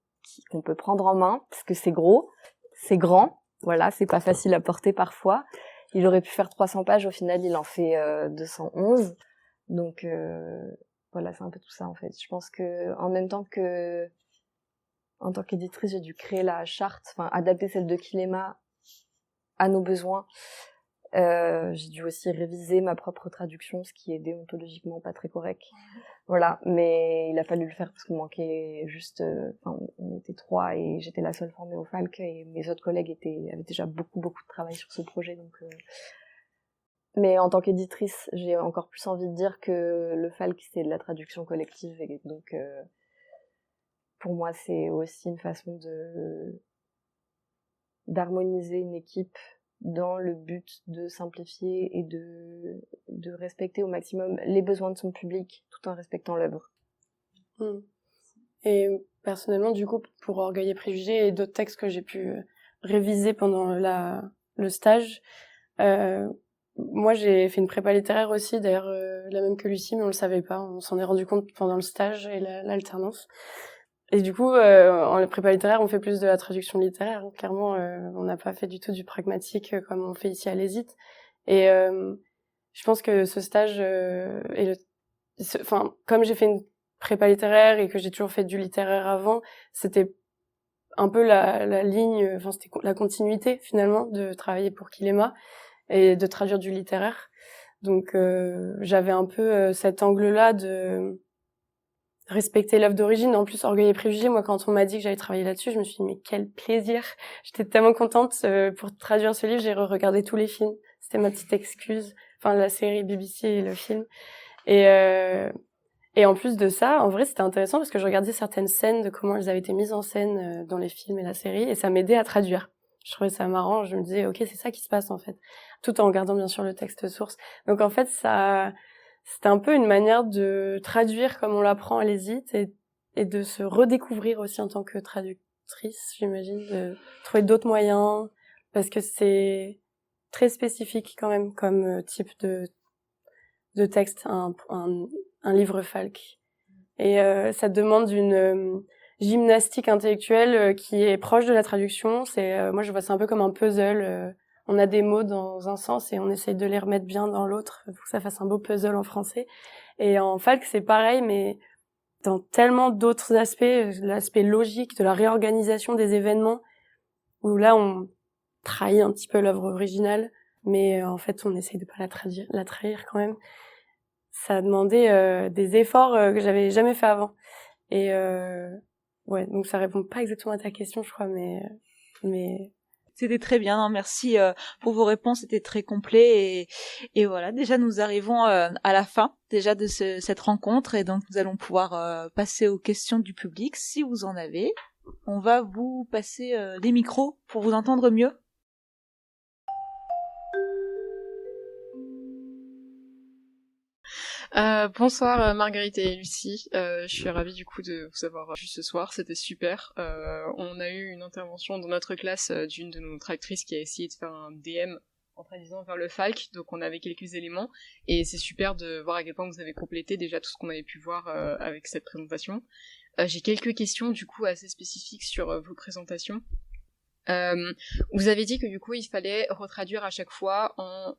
qu'on peut prendre en main, parce que c'est gros, c'est grand, voilà, c'est pas facile à porter parfois. Il aurait pu faire 300 pages, au final il en fait 211. Donc voilà, c'est un peu tout ça en fait. Je pense que en même temps que en tant qu'éditrice, j'ai dû créer la charte, enfin adapter celle de Kilema à nos besoins. J'ai dû aussi réviser ma propre traduction, ce qui est déontologiquement pas très correct. Voilà, mais il a fallu le faire parce qu'on manquait juste... on était 3 et j'étais la seule formée au FALC et mes autres collègues avaient déjà beaucoup de travail sur ce projet. Donc, mais en tant qu'éditrice, j'ai encore plus envie de dire que le FALC, c'est de la traduction collective. Et donc, pour moi, c'est aussi une façon d'harmoniser une équipe dans le but de simplifier et de respecter au maximum les besoins de son public tout en respectant l'œuvre. Et personnellement, du coup, pour Orgueil et Préjugés et d'autres textes que j'ai pu réviser pendant le stage, moi j'ai fait une prépa littéraire aussi, d'ailleurs la même que Lucie, mais on le savait pas, on s'en est rendu compte pendant le stage et l'alternance. Et du coup, en prépa littéraire, on fait plus de la traduction littéraire. Clairement, on n'a pas fait du tout du pragmatique comme on fait ici à l'ESIT. Et je pense que ce stage comme j'ai fait une prépa littéraire et que j'ai toujours fait du littéraire avant, c'était un peu la ligne, c'était la continuité finalement de travailler pour Kilema et de traduire du littéraire. Donc j'avais un peu cet angle-là de respecter l'œuvre d'origine. En plus, Orgueil et Préjugés, moi, quand on m'a dit que j'allais travailler là-dessus, je me suis dit, mais quel plaisir! J'étais tellement contente. Pour traduire ce livre, j'ai re-regardé tous les films. C'était ma petite excuse. Enfin, la série BBC et le film. Et en plus de ça, en vrai, c'était intéressant parce que je regardais certaines scènes de comment elles avaient été mises en scène dans les films et la série, et ça m'aidait à traduire. Je trouvais ça marrant. Je me disais, ok, c'est ça qui se passe, en fait. Tout en regardant, bien sûr, le texte source. Donc, en fait, c'était un peu une manière de traduire comme on l'apprend à l'ESIT et de se redécouvrir aussi en tant que traductrice, j'imagine, de trouver d'autres moyens, parce que c'est très spécifique quand même comme type de texte, un livre FALC. Et ça demande une gymnastique intellectuelle qui est proche de la traduction. Moi je vois ça un peu comme un puzzle on a des mots dans un sens et on essaye de les remettre bien dans l'autre pour que ça fasse un beau puzzle en français. Et en Falc, c'est pareil, mais dans tellement d'autres aspects, l'aspect logique de la réorganisation des événements, où là, on trahit un petit peu l'œuvre originale, mais en fait, on essaye de pas la trahir quand même. Ça a demandé des efforts que j'avais jamais fait avant. Et ouais, donc ça répond pas exactement à ta question, je crois, mais C'était très bien, non, merci pour vos réponses, c'était très complet et voilà, déjà nous arrivons à la fin déjà de cette rencontre et donc nous allons pouvoir passer aux questions du public si vous en avez. On va vous passer les micros pour vous entendre mieux. Bonsoir Marguerite et Lucie, je suis ravie du coup de vous avoir vu ce soir, c'était super. On a eu une intervention dans notre classe d'une de nos traductrices qui a essayé de faire un DM en traduisant vers le Falc, donc on avait quelques éléments, et c'est super de voir à quel point vous avez complété déjà tout ce qu'on avait pu voir avec cette présentation. J'ai quelques questions du coup assez spécifiques sur vos présentations. Vous avez dit que du coup il fallait retraduire à chaque fois en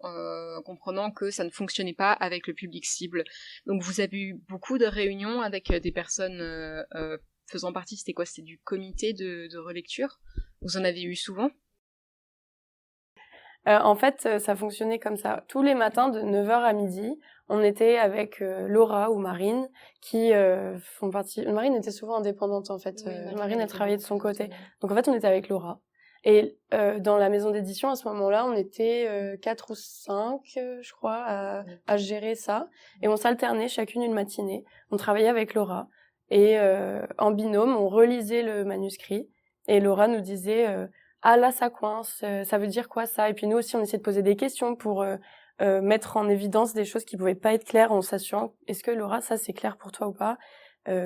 comprenant que ça ne fonctionnait pas avec le public cible. Donc vous avez eu beaucoup de réunions avec des personnes faisant partie, c'était quoi? C'était du comité de relecture? Vous en avez eu souvent? En fait, ça fonctionnait comme ça. Tous les matins de 9h à midi, on était avec Laura ou Marine qui font partie... Marine était souvent indépendante en fait. Oui, Marine, elle travaillait de son côté. Donc en fait, on était avec Laura. Et dans la maison d'édition, à ce moment-là, on était 4 ou 5, je crois, à gérer ça. Et on s'alternait chacune une matinée. On travaillait avec Laura. Et en binôme, on relisait le manuscrit. Et Laura nous disait ah là, ça coince, ça veut dire quoi ça? Et puis nous aussi, on essayait de poser des questions pour mettre en évidence des choses qui pouvaient pas être claires en s'assurant est-ce que Laura, ça c'est clair pour toi ou pas?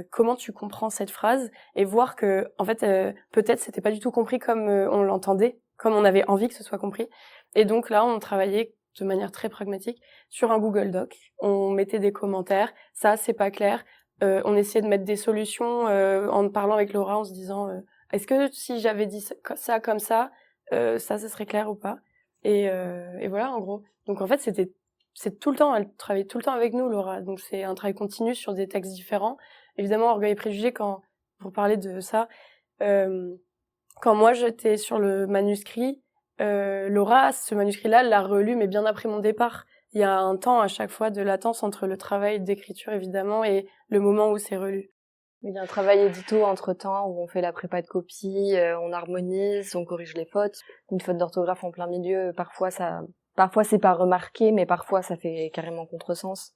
Comment tu comprends cette phrase et voir que en fait peut-être c'était pas du tout compris comme on l'entendait, comme on avait envie que ce soit compris. Et donc là on travaillait de manière très pragmatique sur un Google Doc, on mettait des commentaires, ça c'est pas clair, on essayait de mettre des solutions en parlant avec Laura en se disant est-ce que si j'avais dit ça comme ça ça serait clair ou pas, et voilà en gros. Donc en fait c'est tout le temps, elle travaille tout le temps avec nous, Laura, donc c'est un travail continu sur des textes différents. Évidemment, Orgueil et Préjugés, pour parler de ça, quand moi j'étais sur le manuscrit, Laura, ce manuscrit-là, l'a relu, mais bien après mon départ. Il y a un temps à chaque fois de latence entre le travail d'écriture, évidemment, et le moment où c'est relu. Il y a un travail édito entre-temps où on fait la prépa de copie, on harmonise, on corrige les fautes. Une faute d'orthographe en plein milieu, parfois c'est pas remarqué, mais parfois ça fait carrément contresens.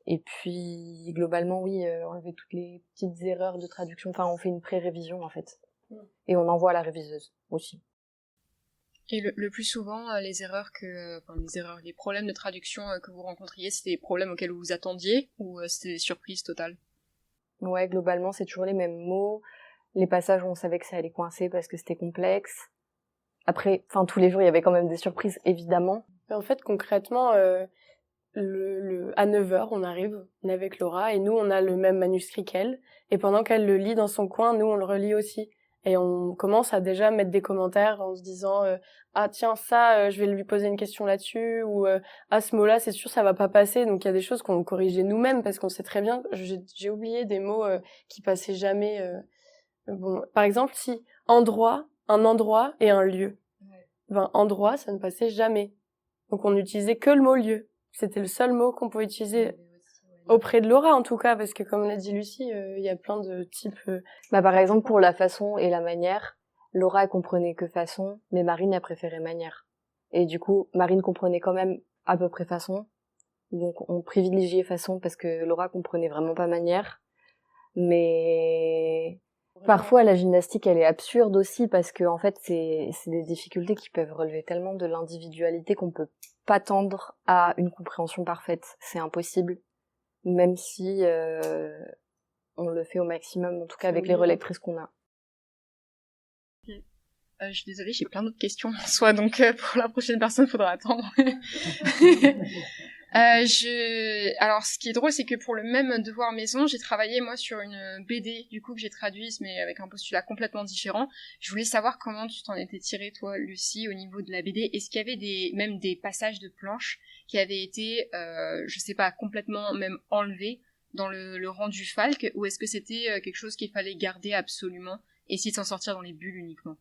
Et puis, globalement, oui, enlever toutes les petites erreurs de traduction. Enfin, on fait une pré-révision, en fait. Et on envoie à la réviseuse, aussi. Et le plus souvent, les problèmes de traduction que vous rencontriez, c'était des problèmes auxquels vous vous attendiez, ou c'était des surprises totales? Ouais, globalement, c'est toujours les mêmes mots. Les passages où on savait que ça allait coincer parce que c'était complexe. Après, tous les jours, il y avait quand même des surprises, évidemment. En fait, concrètement, à 9h, on est avec Laura, et nous, on a le même manuscrit qu'elle. Et pendant qu'elle le lit dans son coin, nous, on le relit aussi. Et on commence à déjà mettre des commentaires en se disant ah tiens, ça, je vais lui poser une question là-dessus, ou ah, ce mot-là, c'est sûr, ça va pas passer. Donc il y a des choses qu'on corrigeait nous-mêmes parce qu'on sait très bien. J'ai oublié des mots qui passaient jamais. Bon, par exemple, si un endroit et un lieu. Ben, endroit, ça ne passait jamais. Donc on n'utilisait que le mot lieu. C'était le seul mot qu'on pouvait utiliser auprès de Laura, en tout cas, parce que comme l'a dit Lucie, il y a plein de types. Par exemple, pour la façon et la manière, Laura elle comprenait que façon, mais Marine a préféré manière. Et du coup, Marine comprenait quand même à peu près façon, donc on privilégiait façon parce que Laura comprenait vraiment pas manière. Mais parfois la gymnastique elle est absurde aussi parce que en fait c'est des difficultés qui peuvent relever tellement de l'individualité qu'on peut pas tendre à une compréhension parfaite, c'est impossible. Même si on le fait au maximum, en tout cas avec les relectrices qu'on a. Je suis désolée, j'ai plein d'autres questions en soi, donc pour la prochaine personne, il faudra attendre. Alors, ce qui est drôle, c'est que pour le même devoir maison, j'ai travaillé, moi, sur une BD, du coup, que j'ai traduite, mais avec un postulat complètement différent. Je voulais savoir comment tu t'en étais tirée, toi, Lucie, au niveau de la BD. Est-ce qu'il y avait même des passages de planches qui avaient été, je sais pas, complètement même enlevés dans le rendu Falk, ou est-ce que c'était quelque chose qu'il fallait garder absolument, et essayer de s'en sortir dans les bulles uniquement?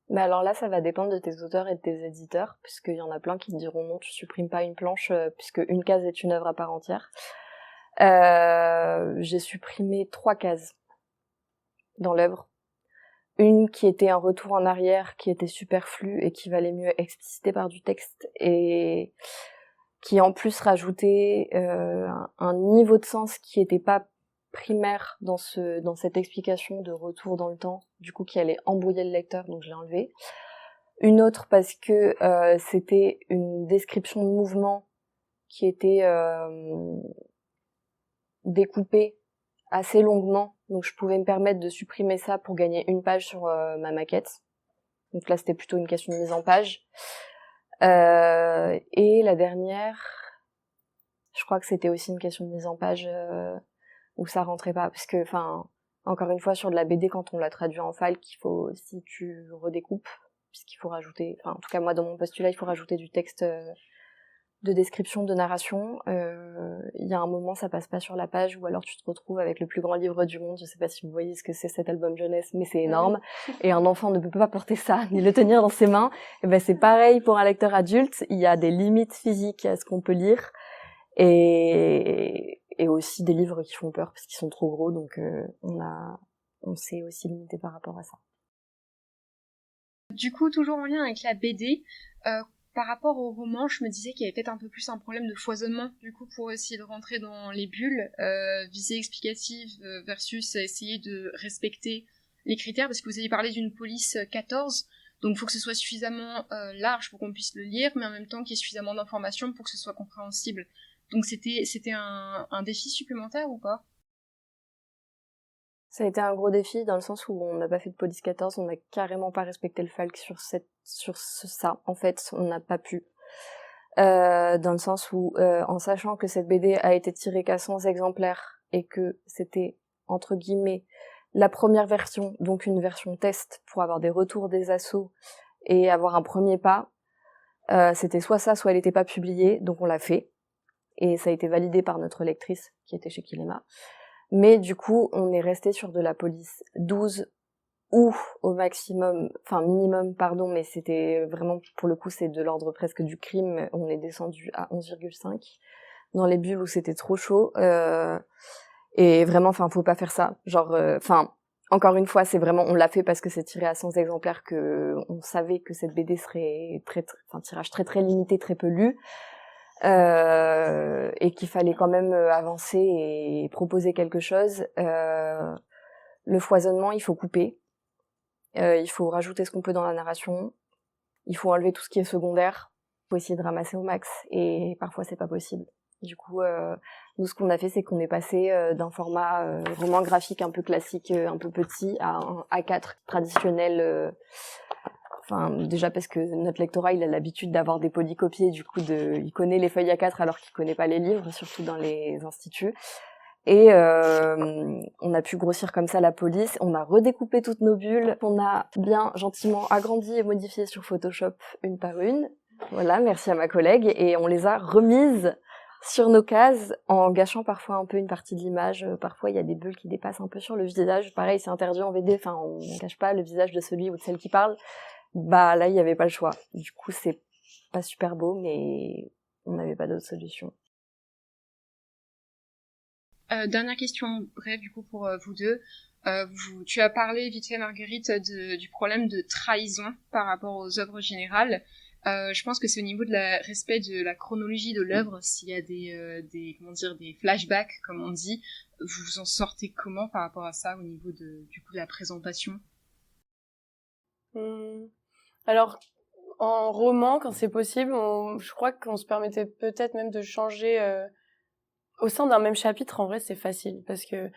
Mais alors là, ça va dépendre de tes auteurs et de tes éditeurs, puisqu'il y en a plein qui te diront non, tu supprimes pas une planche, puisque une case est une œuvre à part entière. J'ai supprimé 3 cases dans l'œuvre. Une qui était un retour en arrière, qui était superflu et qui valait mieux expliciter par du texte, et qui en plus rajoutait un niveau de sens qui était pas primaire dans cette explication de retour dans le temps, du coup qui allait embrouiller le lecteur, donc je l'ai enlevé. Une autre parce que c'était une description de mouvement qui était découpée assez longuement, donc je pouvais me permettre de supprimer ça pour gagner une page sur ma maquette. Donc là c'était plutôt une question de mise en page. Et la dernière, je crois que c'était aussi une question de mise en page où ça rentrait pas, parce que, enfin, encore une fois, sur de la BD, quand on l'a traduit en Falk, il faut, si tu redécoupes, puisqu'il faut rajouter, enfin, en tout cas, moi, dans mon postulat, il faut rajouter du texte de description, de narration. Il y a un moment, ça passe pas sur la page, ou alors tu te retrouves avec le plus grand livre du monde. Je sais pas si vous voyez ce que c'est cet album jeunesse, mais c'est énorme. Et un enfant ne peut pas porter ça, ni le tenir dans ses mains. Et ben, c'est pareil pour un lecteur adulte. Il y a des limites physiques à ce qu'on peut lire. Et aussi des livres qui font peur parce qu'ils sont trop gros, donc on s'est aussi limité par rapport à ça. Du coup, toujours en lien avec la BD, par rapport au roman, je me disais qu'il y avait peut-être un peu plus un problème de foisonnement, du coup, pour essayer de rentrer dans les bulles, visée explicative versus essayer de respecter les critères, parce que vous avez parlé d'une police 14, donc il faut que ce soit suffisamment large pour qu'on puisse le lire, mais en même temps qu'il y ait suffisamment d'informations pour que ce soit compréhensible. Donc c'était un défi supplémentaire ou pas? Ça a été un gros défi dans le sens où on n'a pas fait de police 14, on n'a carrément pas respecté le Falk sur ça. En fait, on n'a pas pu. Dans le sens où, en sachant que cette BD a été tirée qu'à 100 exemplaires et que c'était, entre guillemets, la première version, donc une version test pour avoir des retours des assos et avoir un premier pas, c'était soit ça, soit elle n'était pas publiée, donc on l'a fait. Et ça a été validé par notre lectrice qui était chez Kilema. Mais du coup, on est resté sur de la police 12 ou au maximum, enfin minimum, pardon, mais c'était vraiment, pour le coup, c'est de l'ordre presque du crime. On est descendu à 11,5 dans les bulles où c'était trop chaud. Et vraiment, enfin, faut pas faire ça. Genre, enfin, encore une fois, c'est vraiment, on l'a fait parce que c'est tiré à 100 exemplaires, que on savait que cette BD serait tirage très très limité, très peu lu. Et qu'il fallait quand même avancer et proposer quelque chose. Le foisonnement, il faut couper. Il faut rajouter ce qu'on peut dans la narration. Il faut enlever tout ce qui est secondaire. Il faut essayer de ramasser au max. Et parfois, c'est pas possible. Du coup, nous, ce qu'on a fait, c'est qu'on est passé d'un format roman graphique un peu classique, un peu petit, à un A4 traditionnel. Enfin, déjà parce que notre lectorat, il a l'habitude d'avoir des polycopiés, du coup, il connaît les feuilles A4 alors qu'il connaît pas les livres, surtout dans les instituts. Et on a pu grossir comme ça la police, on a redécoupé toutes nos bulles, on a bien gentiment agrandi et modifié sur Photoshop une par une. Voilà, merci à ma collègue. Et on les a remises sur nos cases en gâchant parfois un peu une partie de l'image. Parfois, il y a des bulles qui dépassent un peu sur le visage. Pareil, c'est interdit en VD, enfin, on cache pas le visage de celui ou de celle qui parle. Bah là, il n'y avait pas le choix. Du coup, c'est pas super beau, mais on n'avait pas d'autre solution. Dernière question brève du coup pour vous deux. Tu as parlé vite fait, Marguerite, du problème de trahison par rapport aux œuvres générales. Je pense que c'est au niveau de la respect de la chronologie de l'œuvre, s'il y a des flashbacks, comme on dit. Vous vous en sortez comment par rapport à ça au niveau de la présentation? Alors, en roman, quand c'est possible, je crois qu'on se permettait peut-être même de changer au sein d'un même chapitre. En vrai, c'est facile parce que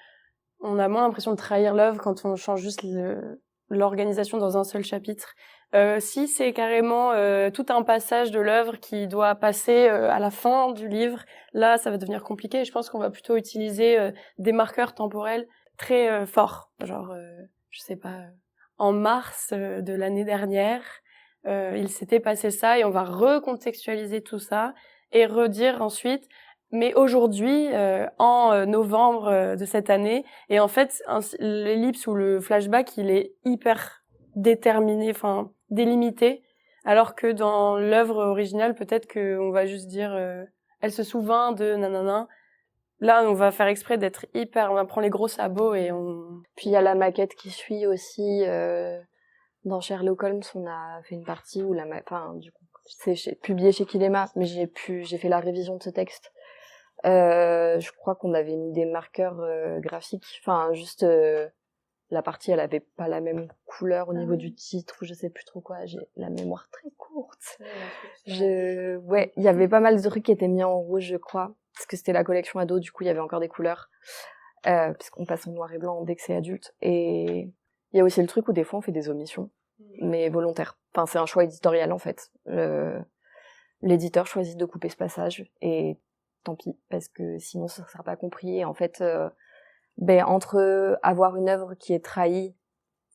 on a moins l'impression de trahir l'œuvre quand on change juste l'organisation dans un seul chapitre. Si c'est carrément tout un passage de l'œuvre qui doit passer à la fin du livre, là, ça va devenir compliqué. Je pense qu'on va plutôt utiliser des marqueurs temporels très forts. Genre, je sais pas, en mars de l'année dernière, il s'était passé ça et on va recontextualiser tout ça et redire ensuite mais aujourd'hui, en novembre de cette année, et en fait, l'ellipse ou le flashback, il est hyper déterminé, enfin délimité, alors que dans l'œuvre originale, peut-être qu'on va juste dire, elle se souvint de nanana. Là, on va faire exprès d'être hyper, on va prendre les gros sabots et on... Puis il y a la maquette qui suit aussi. Dans Sherlock Holmes, on a fait une partie où enfin, du coup, c'est publié chez Kilema, mais j'ai fait la révision de ce texte. Je crois qu'on avait mis des marqueurs graphiques. Enfin, juste la partie, elle avait pas la même couleur au niveau du titre ou je sais plus trop quoi. J'ai la mémoire très courte. Ouais, il y avait pas mal de trucs qui étaient mis en rouge, je crois, parce que c'était la collection ado. Du coup, il y avait encore des couleurs, puisqu'on passe en noir et blanc dès que c'est adulte. Et il y a aussi le truc où des fois on fait des omissions, mais volontaires. Enfin, c'est un choix éditorial en fait. L'éditeur choisit de couper ce passage et tant pis, parce que sinon ça ne sera pas compris. Et en fait, entre avoir une œuvre qui est trahie,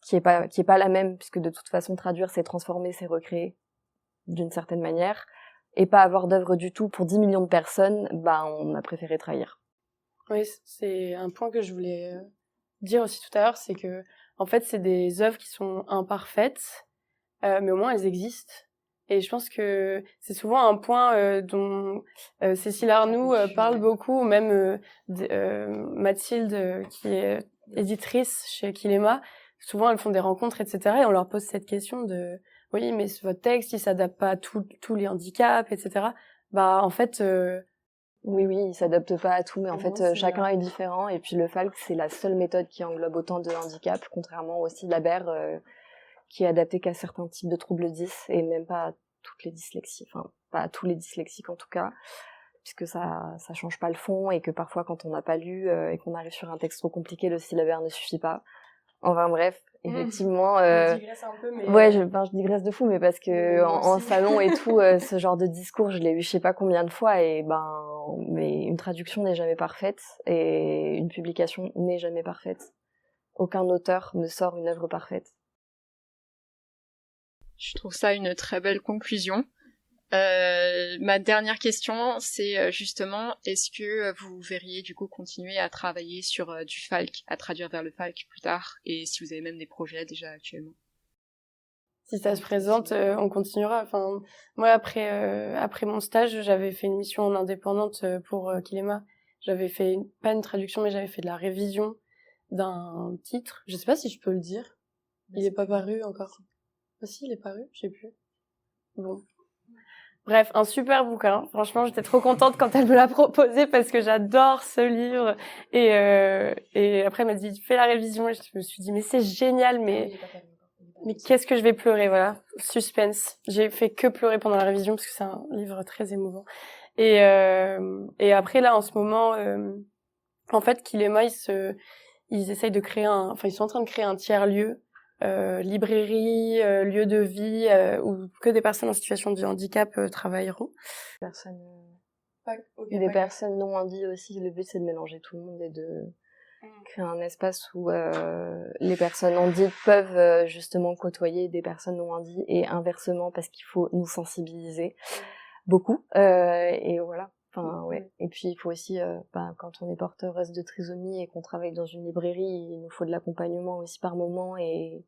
qui est pas la même, puisque de toute façon traduire c'est transformer, c'est recréer d'une certaine manière, et pas avoir d'œuvre du tout pour 10 millions de personnes, on a préféré trahir. Oui, c'est un point que je voulais dire aussi tout à l'heure, c'est que en fait c'est des œuvres qui sont imparfaites, mais au moins elles existent. Et je pense que c'est souvent un point dont Cécile Arnoux parle beaucoup, ou même Mathilde, qui est éditrice chez Kilema. Souvent, elles font des rencontres, etc. Et on leur pose cette question de « Oui, mais votre texte, il s'adapte pas à tous les handicaps, etc. » En fait... Oui, il s'adapte pas à tout, mais en fait, chacun est différent. Et puis le FALC, c'est la seule méthode qui englobe autant de handicaps, contrairement au syllabaire, qui est adapté qu'à certains types de troubles 10 et même pas à toutes les dyslexies, enfin pas à tous les dyslexiques en tout cas, puisque ça change pas le fond et que parfois quand on n'a pas lu et qu'on arrive sur un texte trop compliqué, le syllabaire ne suffit pas. Enfin bref, effectivement, je digresse un peu, mais ouais, je digresse de fou, mais parce que en salon et tout, ce genre de discours, je l'ai eu je sais pas combien de fois et mais une traduction n'est jamais parfaite et une publication n'est jamais parfaite. Aucun auteur ne sort une œuvre parfaite. Je trouve ça une très belle conclusion. Ma dernière question, c'est justement, est-ce que vous verriez du coup continuer à travailler sur du Falk, à traduire vers le Falk plus tard, et si vous avez même des projets déjà actuellement? Si ça se présente, on continuera. Enfin, moi après mon stage, j'avais fait une mission en indépendante pour Kilema. J'avais fait pas une traduction, mais j'avais fait de la révision d'un titre. Je sais pas si je peux le dire. Il est pas paru encore. Ah si, il est paru, je sais plus. Bon. Bref, un super bouquin. Franchement, j'étais trop contente quand elle me l'a proposé parce que j'adore ce livre. Et après, elle m'a dit, fais la révision. Et je me suis dit, mais c'est génial, mais qu'est-ce que je vais pleurer, voilà. Suspense. J'ai fait que pleurer pendant la révision parce que c'est un livre très émouvant. Et après, là, en ce moment, en fait, Kilema, ils essayent de créer ils sont en train de créer un tiers-lieu, librairie, lieu de vie, où que des personnes en situation de handicap travailleront. Des personnes non handies aussi, le but c'est de mélanger tout le monde et de créer un espace où les personnes handies peuvent justement côtoyer des personnes non handies et inversement parce qu'il faut nous sensibiliser beaucoup et voilà. Enfin, ouais. Et puis il faut aussi, quand on est porteuse de trisomie et qu'on travaille dans une librairie, il nous faut de l'accompagnement aussi par moment et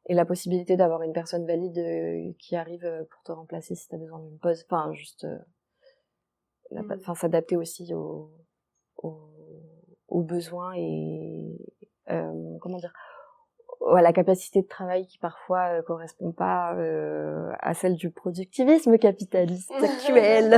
la possibilité d'avoir une personne valide qui arrive pour te remplacer si t'as besoin d'une pause. Enfin, juste, s'adapter aussi aux besoins et à la capacité de travail qui parfois correspond pas à celle du productivisme capitaliste actuel.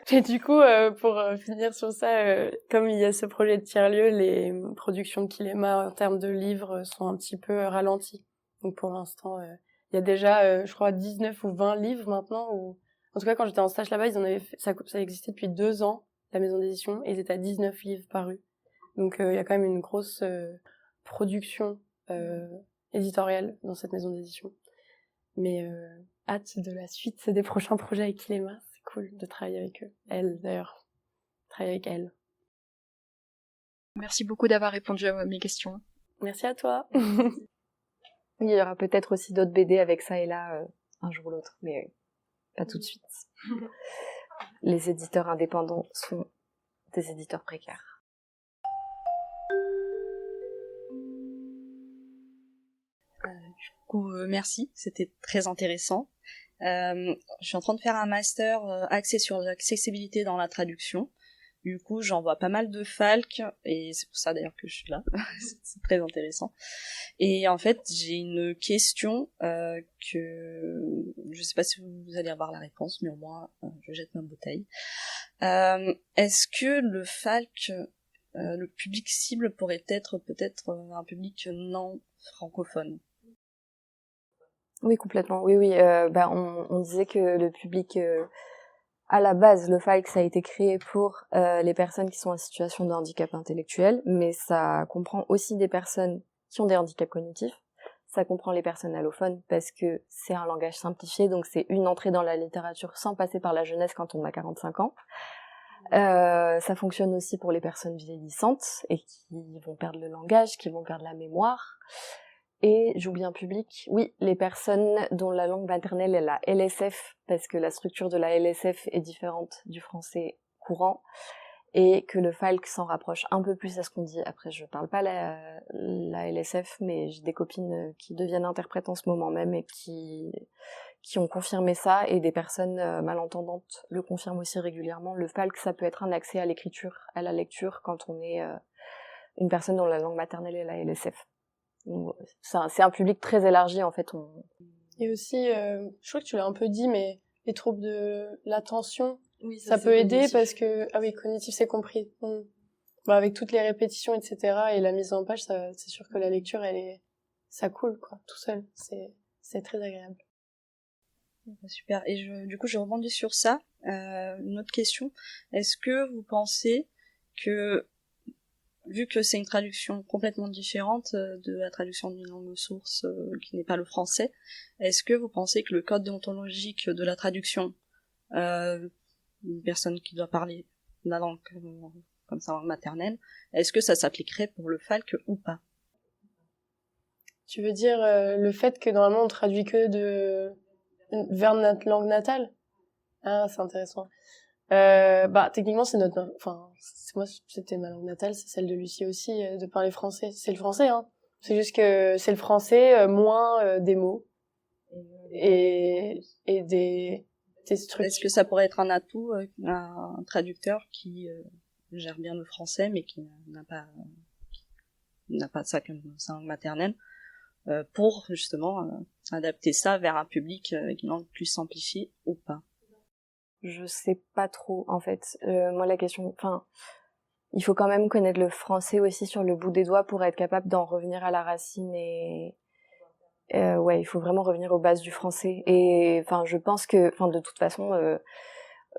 Et du coup, pour finir sur ça, comme il y a ce projet de tiers-lieu, les productions de Kilema en termes de livres sont un petit peu ralenties. Donc pour l'instant, il y a déjà, je crois, 19 ou 20 livres maintenant. En tout cas, quand j'étais en stage là-bas, ils en avaient fait, ça existait depuis 2 ans, la maison d'édition, et ils étaient à 19 livres parus. Donc il y a quand même une grosse production éditoriale dans cette maison d'édition. Mais hâte de la suite des prochains projets avec Kilema. C'est cool de travailler avec eux. Elle, d'ailleurs. Travailler avec elle. Merci beaucoup d'avoir répondu à mes questions. Merci à toi. Il y aura peut-être aussi d'autres BD avec ça et là, un jour ou l'autre, mais pas tout de suite. Les éditeurs indépendants sont des éditeurs précaires. Merci, c'était très intéressant. Je suis en train de faire un master axé sur l'accessibilité dans la traduction. Du coup, j'en vois pas mal de Falk, et c'est pour ça d'ailleurs que je suis là. C'est très intéressant. Et en fait, j'ai une question que je sais pas si vous allez avoir la réponse, mais au moins je jette ma bouteille. Est-ce que le Falk, le public cible pourrait être peut-être un public non francophone? Oui, complètement. Oui. On disait que le public, à la base, le Falk, ça a été créé pour les personnes qui sont en situation de handicap intellectuel, mais ça comprend aussi des personnes qui ont des handicaps cognitifs. Ça comprend les personnes allophones parce que c'est un langage simplifié, donc c'est une entrée dans la littérature sans passer par la jeunesse quand on a 45 ans. Ça fonctionne aussi pour les personnes vieillissantes et qui vont perdre le langage, qui vont perdre la mémoire. Et j'oublie un public, oui, les personnes dont la langue maternelle est la LSF, parce que la structure de la LSF est différente du français courant, et que le Falk s'en rapproche un peu plus à ce qu'on dit. Après, je parle pas la LSF, mais j'ai des copines qui deviennent interprètes en ce moment même et qui ont confirmé ça, et des personnes malentendantes le confirment aussi régulièrement. Le Falk, ça peut être un accès à l'écriture, à la lecture, quand on est une personne dont la langue maternelle est la LSF. C'est un public très élargi en fait. Et aussi, je crois que tu l'as un peu dit, mais les troubles de l'attention, Oui, ça peut aider parce que cognitif c'est compris. Avec toutes les répétitions, etc. et la mise en page, c'est sûr que la lecture, ça coule quoi, tout seul. C'est très agréable. Super. Et du coup, je rebondis sur ça. Une autre question. Est-ce que vous pensez que, vu que c'est une traduction complètement différente de la traduction d'une langue source qui n'est pas le français, est-ce que vous pensez que le code déontologique de la traduction, une personne qui doit parler la langue comme sa langue maternelle, est-ce que ça s'appliquerait pour le Falk ou pas? Tu veux dire le fait que normalement on traduit que vers notre langue natale? Ah, c'est intéressant. Techniquement c'est moi c'était ma langue natale, c'est celle de Lucie aussi, de parler français. C'est le français, hein. C'est juste que c'est le français moins des mots et des structures. Est-ce que ça pourrait être un atout, un traducteur qui gère bien le français mais qui n'a pas ça comme sa langue maternelle, pour justement adapter ça vers un public avec une langue plus simplifiée ou pas? Je sais pas trop en fait. Moi la question, il faut quand même connaître le français aussi sur le bout des doigts pour être capable d'en revenir à la racine et il faut vraiment revenir aux bases du français. Et je pense que, de toute façon,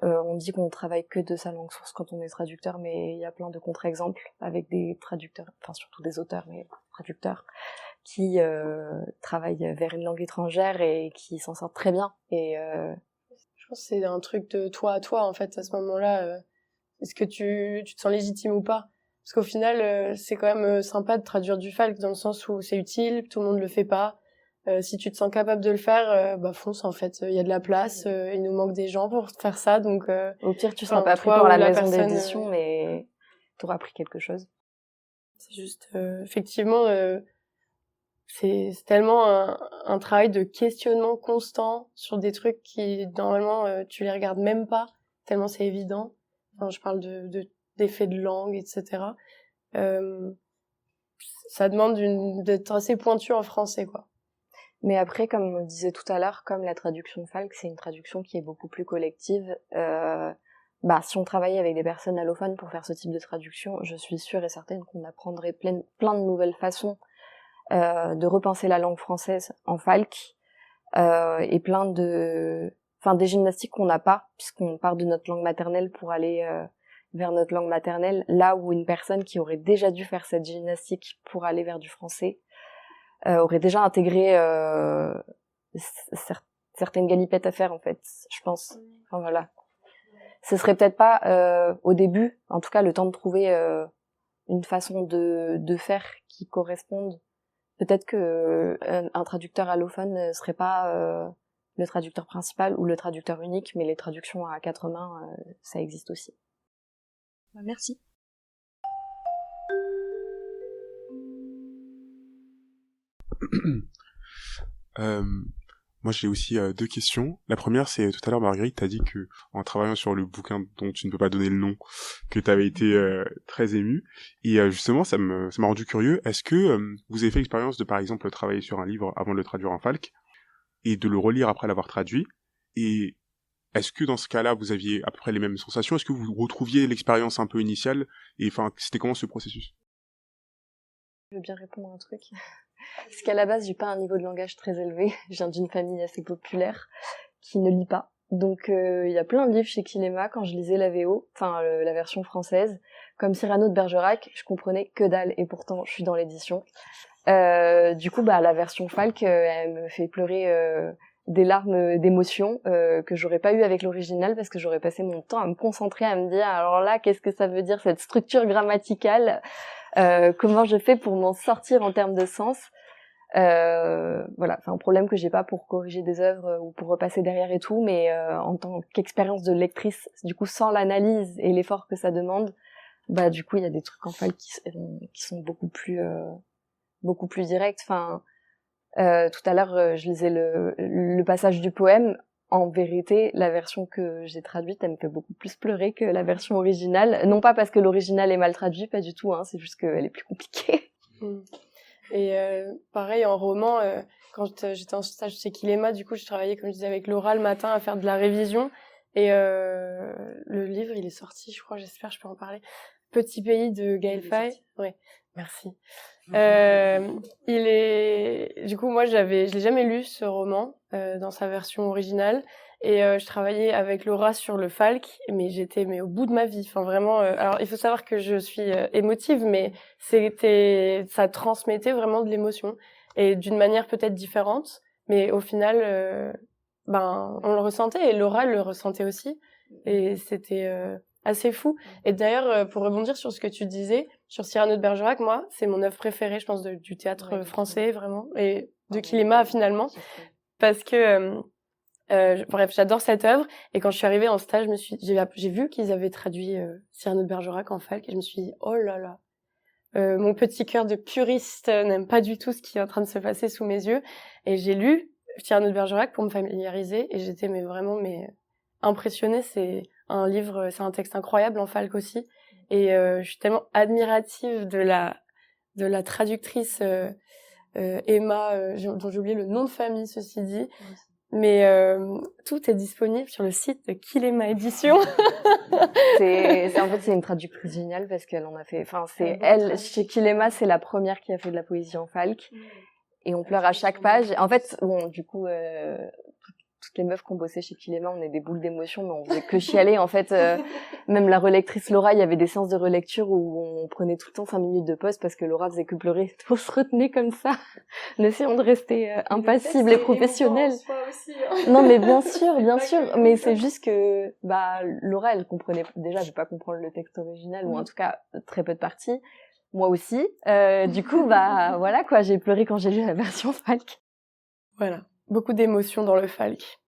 on dit qu'on travaille que de sa langue source quand on est traducteur, mais il y a plein de contre-exemples avec des traducteurs, surtout des auteurs, mais traducteurs, qui travaillent vers une langue étrangère et qui s'en sortent très bien. Et je pense que c'est un truc de toi à toi en fait à ce moment-là. Est-ce que tu te sens légitime ou pas? Parce qu'au final, c'est quand même sympa de traduire du Falk dans le sens où c'est utile, tout le monde le fait pas. Si tu te sens capable de le faire, fonce en fait. Il y a de la place, il nous manque des gens pour faire ça, donc. Au pire, tu seras pas pris par la maison d'édition, mais t'auras appris quelque chose. C'est juste, effectivement, c'est tellement un travail de questionnement constant sur des trucs qui normalement tu les regardes même pas, tellement c'est évident. Je parle d'effets de langue, etc. Ça demande d'être assez pointu en français, quoi. Mais après, comme on disait tout à l'heure, comme la traduction Falk, c'est une traduction qui est beaucoup plus collective. Si on travaillait avec des personnes allophones pour faire ce type de traduction, je suis sûre et certaine qu'on apprendrait plein de nouvelles façons de repenser la langue française en Falk, et plein des gymnastiques qu'on n'a pas, puisqu'on part de notre langue maternelle pour aller vers notre langue maternelle, là où une personne qui aurait déjà dû faire cette gymnastique pour aller vers du français aurait déjà intégré certaines galipettes à faire en fait, je pense. Enfin voilà. Ce serait peut-être pas au début, en tout cas le temps de trouver une façon de faire qui corresponde. Peut-être que un traducteur allophone ne serait pas le traducteur principal ou le traducteur unique, mais les traductions à 4 mains, ça existe aussi. Merci. Moi, j'ai aussi 2 questions. La première, c'est tout à l'heure, Marguerite, t'as dit que en travaillant sur le bouquin dont tu ne peux pas donner le nom, que t'avais été très émue. Et justement, ça m'a rendu curieux. Est-ce que vous avez fait l'expérience de, par exemple, travailler sur un livre avant de le traduire en falque et de le relire après l'avoir traduit? Et est-ce que dans ce cas-là, vous aviez à peu près les mêmes sensations? Est-ce que vous retrouviez l'expérience un peu initiale? Et enfin, c'était comment ce processus? Je veux bien répondre à un truc. Parce qu'à la base, j'ai pas un niveau de langage très élevé. Je viens d'une famille assez populaire qui ne lit pas. Donc, il y a plein de livres chez Kilema quand je lisais la VO, enfin la version française. Comme Cyrano de Bergerac, je comprenais que dalle et pourtant je suis dans l'édition. Du coup, la version Falk, elle me fait pleurer des larmes d'émotion que j'aurais pas eu avec l'original parce que j'aurais passé mon temps à me concentrer, à me dire alors là, qu'est-ce que ça veut dire cette structure grammaticale? Comment je fais pour m'en sortir en termes de sens? Voilà, c'est un problème que j'ai pas pour corriger des œuvres ou pour repasser derrière et tout, mais en tant qu'expérience de lectrice, du coup sans l'analyse et l'effort que ça demande, du coup il y a des trucs en falque qui sont beaucoup plus directs. Enfin, tout à l'heure je lisais le passage du poème. En vérité, la version que j'ai traduite, elle me fait beaucoup plus pleurer que la version originale. Non pas parce que l'original est mal traduit, pas du tout, hein, c'est juste qu'elle est plus compliquée. Et pareil, en roman, quand j'étais en stage chez Kilema, du coup, je travaillais, comme je disais, avec Laura le matin à faire de la révision. Et le livre, il est sorti, je crois, j'espère, je peux en parler. Petit pays de Gaël Faye. Ouais, merci. Du coup, moi, je l'ai jamais lu, ce roman, dans sa version originale. Et je travaillais avec Laura sur le Falk, mais j'étais au bout de ma vie. Enfin, vraiment. Alors, il faut savoir que je suis émotive, mais ça transmettait vraiment de l'émotion et d'une manière peut-être différente, mais au final, on le ressentait et Laura le ressentait aussi, et c'était assez fou. Et d'ailleurs, pour rebondir sur ce que tu disais sur Cyrano de Bergerac, moi, c'est mon œuvre préférée, je pense, du théâtre français, vraiment, et de Kilema finalement, parce que bref, j'adore cette œuvre. Et quand je suis arrivée en stage, j'ai vu qu'ils avaient traduit Cyrano de Bergerac en falque, et je me suis dit, oh là là, mon petit cœur de puriste n'aime pas du tout ce qui est en train de se passer sous mes yeux. Et j'ai lu Cyrano de Bergerac pour me familiariser, et j'étais vraiment impressionnée. C'est un texte incroyable en falque aussi. Et je suis tellement admirative de la traductrice Emma, dont j'ai oublié le nom de famille, ceci dit. Mais tout est disponible sur le site de Kilema Édition. En fait, c'est une traductrice géniale parce qu'elle en a fait. Enfin, c'est elle chez Kilema, c'est la première qui a fait de la poésie en falque. Et on pleure à chaque page. En fait, bon, du coup, toutes les meufs qui ont bossé chez Kilema, on est des boules d'émotion, mais on faisait que chialer. En fait, même la relectrice Laura, il y avait des séances de relecture où on prenait tout le temps 5 minutes de pause parce que Laura faisait que pleurer. On se retenait comme ça, en essayant de rester impassible et professionnelle. Non, mais bien sûr. Mais c'est juste que, Laura, elle comprenait, déjà, je vais pas comprendre le texte original, ou en tout cas, très peu de parties. Moi aussi. Du coup, voilà, quoi, j'ai pleuré quand j'ai lu la version falque. Voilà. Beaucoup d'émotions dans le falque.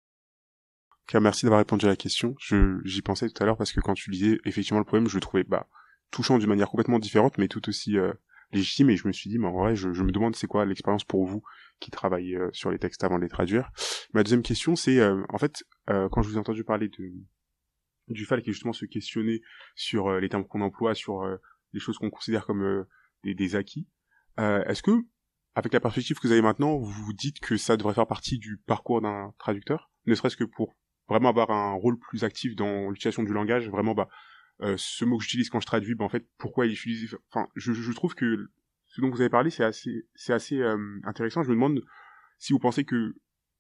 Okay, merci d'avoir répondu à la question. J'y pensais tout à l'heure parce que quand tu lisais effectivement le poème, je le trouvais touchant d'une manière complètement différente, mais tout aussi légitime. Et je me suis dit, en vrai, je me demande c'est quoi l'expérience pour vous qui travaillez sur les textes avant de les traduire. Ma deuxième question, c'est en fait quand je vous ai entendu parler du falque et justement se questionner sur les termes qu'on emploie, sur les choses qu'on considère comme des acquis. Est-ce que avec la perspective que vous avez maintenant, vous vous dites que ça devrait faire partie du parcours d'un traducteur, ne serait-ce que pour vraiment avoir un rôle plus actif dans l'utilisation du langage, vraiment, ce mot que j'utilise quand je traduis, en fait, pourquoi il est utilisé, enfin, je trouve que ce dont vous avez parlé, c'est assez intéressant. Je me demande si vous pensez que,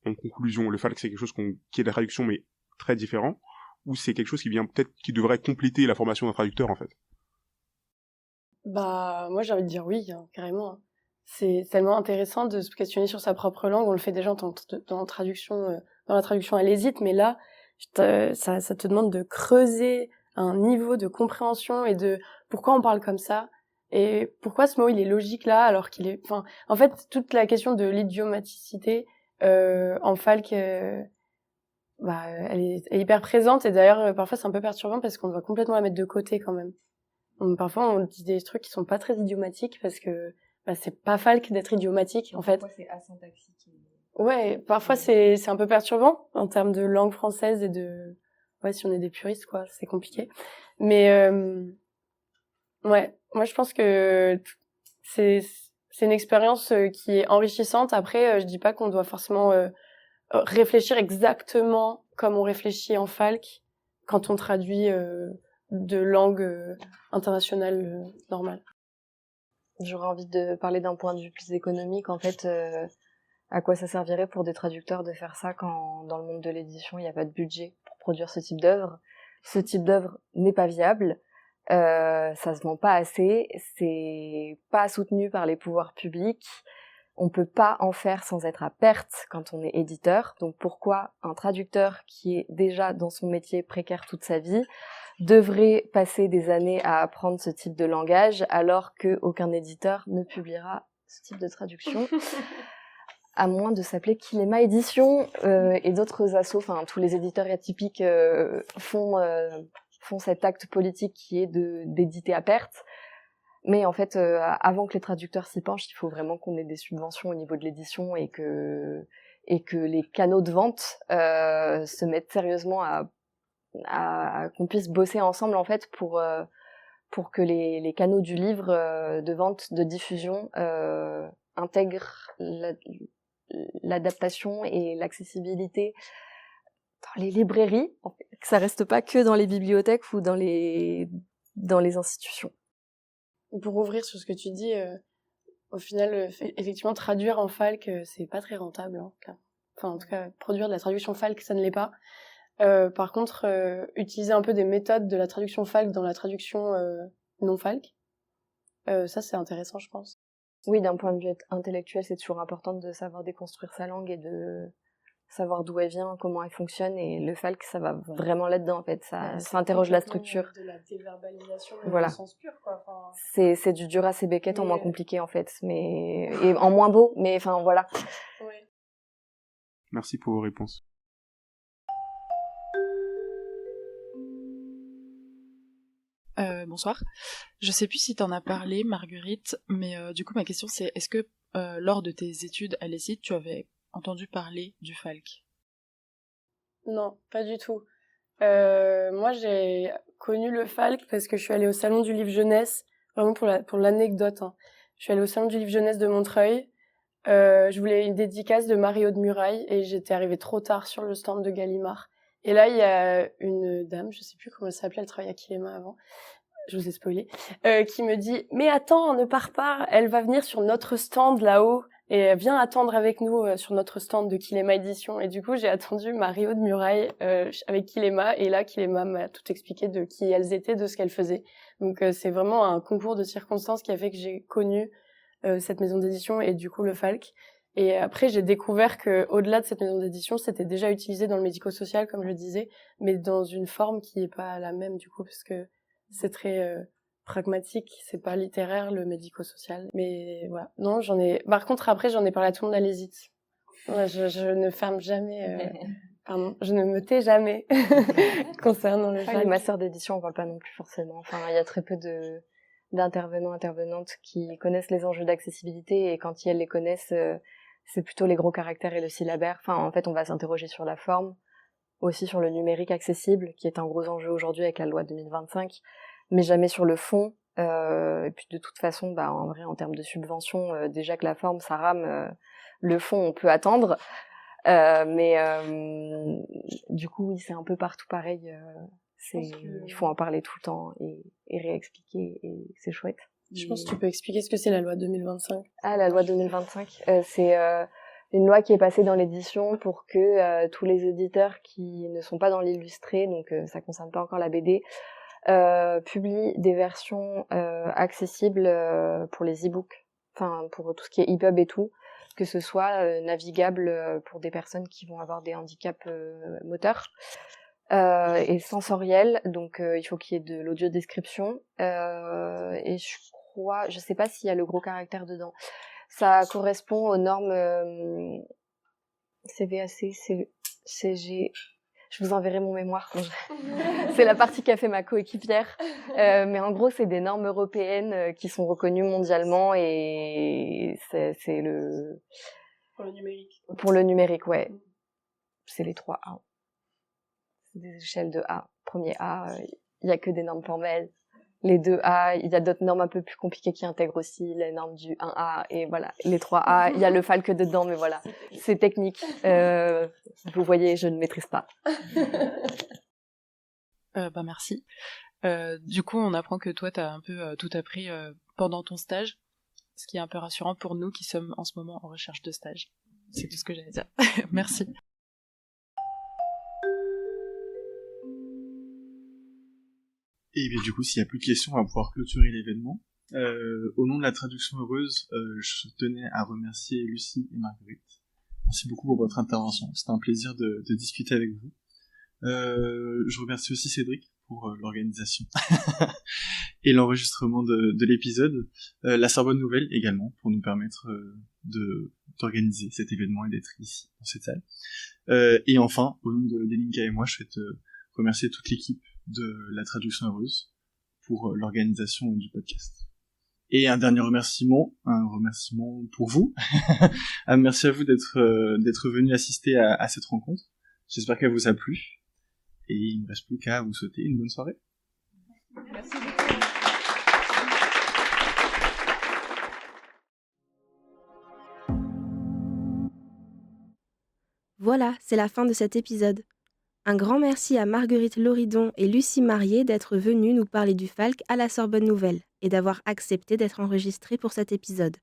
en conclusion, le falque, c'est quelque chose qui est de la traduction, mais très différent, ou c'est quelque chose qui devrait compléter la formation d'un traducteur, en fait. Moi, j'ai envie de dire oui, carrément. c'est tellement intéressant de se questionner sur sa propre langue. On le fait déjà dans la traduction à l'hésite, mais là, ça te demande de creuser un niveau de compréhension et de pourquoi on parle comme ça et pourquoi ce mot il est logique là alors qu'il est. Enfin, en fait, toute la question de l'idiomaticité en Falk, elle est hyper présente et d'ailleurs parfois c'est un peu perturbant parce qu'on doit complètement la mettre de côté quand même. Parfois on dit des trucs qui sont pas très idiomatiques parce que c'est pas Falk d'être idiomatique en fait. Parfois c'est asyntaxique. Ouais, parfois c'est un peu perturbant en termes de langue française et de si on est des puristes quoi, c'est compliqué. Mais ouais, moi je pense que c'est une expérience qui est enrichissante. Après je dis pas qu'on doit forcément réfléchir exactement comme on réfléchit en Falk quand on traduit de langue internationale normale. J'aurais envie de parler d'un point de vue plus économique. En fait, à quoi ça servirait pour des traducteurs de faire ça quand dans le monde de l'édition, il n'y a pas de budget pour produire ce type d'œuvre. Ce type d'œuvre n'est pas viable, ça se vend pas assez, c'est pas soutenu par les pouvoirs publics. On peut pas en faire sans être à perte quand on est éditeur. Donc pourquoi un traducteur qui est déjà dans son métier précaire toute sa vie devrait passer des années à apprendre ce type de langage alors qu'aucun éditeur ne publiera ce type de traduction à moins de s'appeler Kilema Édition et d'autres assos, enfin tous les éditeurs atypiques font cet acte politique qui est d'éditer à perte. Mais en fait, avant que les traducteurs s'y penchent, il faut vraiment qu'on ait des subventions au niveau de l'édition et que les canaux de vente se mettent sérieusement à qu'on puisse bosser ensemble en fait pour que les canaux du livre de vente, de diffusion intègrent l'adaptation et l'accessibilité dans les librairies, en fait, que ça reste pas que dans les bibliothèques ou dans les institutions. Pour ouvrir sur ce que tu dis, au final, effectivement, traduire en Falk, c'est pas très rentable. Hein, enfin, en tout cas, produire de la traduction Falk, ça ne l'est pas. Par contre, utiliser un peu des méthodes de la traduction Falk dans la traduction non Falk, ça c'est intéressant, je pense. Oui, d'un point de vue intellectuel, c'est toujours important de savoir déconstruire sa langue et de savoir d'où elle vient, comment elle fonctionne, et le Falk, ça va vraiment là-dedans, en fait. Ça interroge la structure. De la déverbalisation, voilà. Au sens pur, quoi. Enfin... C'est du Duras et Beckett en moins compliqué, en fait, et en moins beau, mais enfin, voilà. Ouais. Merci pour vos réponses. Bonsoir. Je sais plus si t'en as parlé, Marguerite, mais du coup ma question c'est est-ce que lors de tes études à l'ESIT, tu avais entendu parler du Falk? Non, pas du tout. Moi j'ai connu le Falk parce que je suis allée au salon du livre jeunesse, vraiment pour l'anecdote. Hein. Je suis allée au salon du livre jeunesse de Montreuil. Je voulais une dédicace de Marie-Aude Muraille et j'étais arrivée trop tard sur le stand de Gallimard. Et là, il y a une dame, je sais plus comment elle s'appelait, elle travaillait à Kilema avant, je vous ai spoilé, qui me dit « Mais attends, ne pars pas, elle va venir sur notre stand là-haut et viens attendre avec nous sur notre stand de Kilema Édition. » Et du coup, j'ai attendu Marie-Aude Muraille avec Kilema et là, Kilema m'a tout expliqué de qui elles étaient, de ce qu'elles faisaient. Donc c'est vraiment un concours de circonstances qui a fait que j'ai connu cette maison d'édition et du coup le Falk. Et après, j'ai découvert que au-delà de cette maison d'édition, c'était déjà utilisé dans le médico-social, comme je le disais, mais dans une forme qui est pas la même, du coup, parce que c'est très pragmatique, c'est pas littéraire, le médico-social. Mais voilà. Non, par contre, après, j'en ai parlé à tout le monde à l'hésite. Ouais, je ne ferme jamais, pardon, je ne me tais jamais concernant le Falk. Les masters d'édition, on parle pas non plus forcément. Enfin, il y a très peu d'intervenantes qui connaissent les enjeux d'accessibilité et quand elles les connaissent, c'est plutôt les gros caractères et le syllabaire. Enfin, en fait, on va s'interroger sur la forme, aussi sur le numérique accessible, qui est un gros enjeu aujourd'hui avec la loi 2025, mais jamais sur le fond. Et puis de toute façon, en vrai, en termes de subvention, déjà que la forme, ça rame, le fond, on peut attendre. Mais du coup, oui, c'est un peu partout pareil. Il faut en parler tout le temps et réexpliquer, et c'est chouette. Je pense que tu peux expliquer ce que c'est la loi 2025. Ah, la loi 2025, c'est une loi qui est passée dans l'édition pour que tous les éditeurs qui ne sont pas dans l'illustré, donc ça concerne pas encore la BD, publient des versions accessibles pour les e-books. enfin pour tout ce qui est EPUB et tout, que ce soit navigable pour des personnes qui vont avoir des handicaps moteurs et sensoriels. Donc il faut qu'il y ait de l'audio description et je sais pas s'il y a le gros caractère dedans. Ça correspond aux normes CVAC, CG. Je vous enverrai mon mémoire. C'est la partie qu'a fait ma coéquipière. Mais en gros, c'est des normes européennes qui sont reconnues mondialement et c'est le... Pour le numérique. Pour le numérique, ouais. C'est les 3 A. C'est des échelles de A. Premier A, il y a que des normes formelles. Les 2A, il y a d'autres normes un peu plus compliquées qui intègrent aussi les normes du 1A et voilà. Les 3A, il y a le FALC dedans, mais voilà. C'est technique. Vous voyez, je ne maîtrise pas. Merci. Du coup, on apprend que toi, t'as un peu tout appris pendant ton stage, ce qui est un peu rassurant pour nous qui sommes en ce moment en recherche de stage. C'est tout ce que j'allais dire. Merci. Et bien, du coup, s'il n'y a plus de questions, on va pouvoir clôturer l'événement. Au nom de la traduction heureuse, je tenais à remercier Lucie et Marguerite. Merci beaucoup pour votre intervention. C'était un plaisir de discuter avec vous. Je remercie aussi Cédric pour l'organisation et l'enregistrement de l'épisode. La Sorbonne Nouvelle également pour nous permettre d'organiser cet événement et d'être ici dans cette salle. Et enfin, au nom d'Elinka et moi, je souhaite remercier toute l'équipe de la traduction heureuse pour l'organisation du podcast. Et un dernier remerciement pour vous. Merci à vous d'être venus assister à cette rencontre. J'espère qu'elle vous a plu. Et il ne me reste plus qu'à vous souhaiter une bonne soirée. Merci. Voilà, c'est la fin de cet épisode. Un grand merci à Marguerite Loridon et Lucie Marié d'être venues nous parler du FALC à la Sorbonne Nouvelle et d'avoir accepté d'être enregistrées pour cet épisode.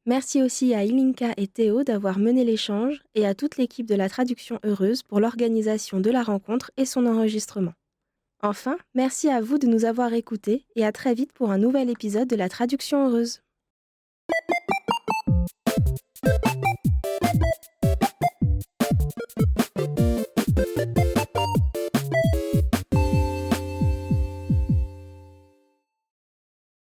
Merci aussi à Ilinka et Théo d'avoir mené l'échange et à toute l'équipe de la Traduction Heureuse pour l'organisation de la rencontre et son enregistrement. Enfin, merci à vous de nous avoir écoutés et à très vite pour un nouvel épisode de la Traduction Heureuse.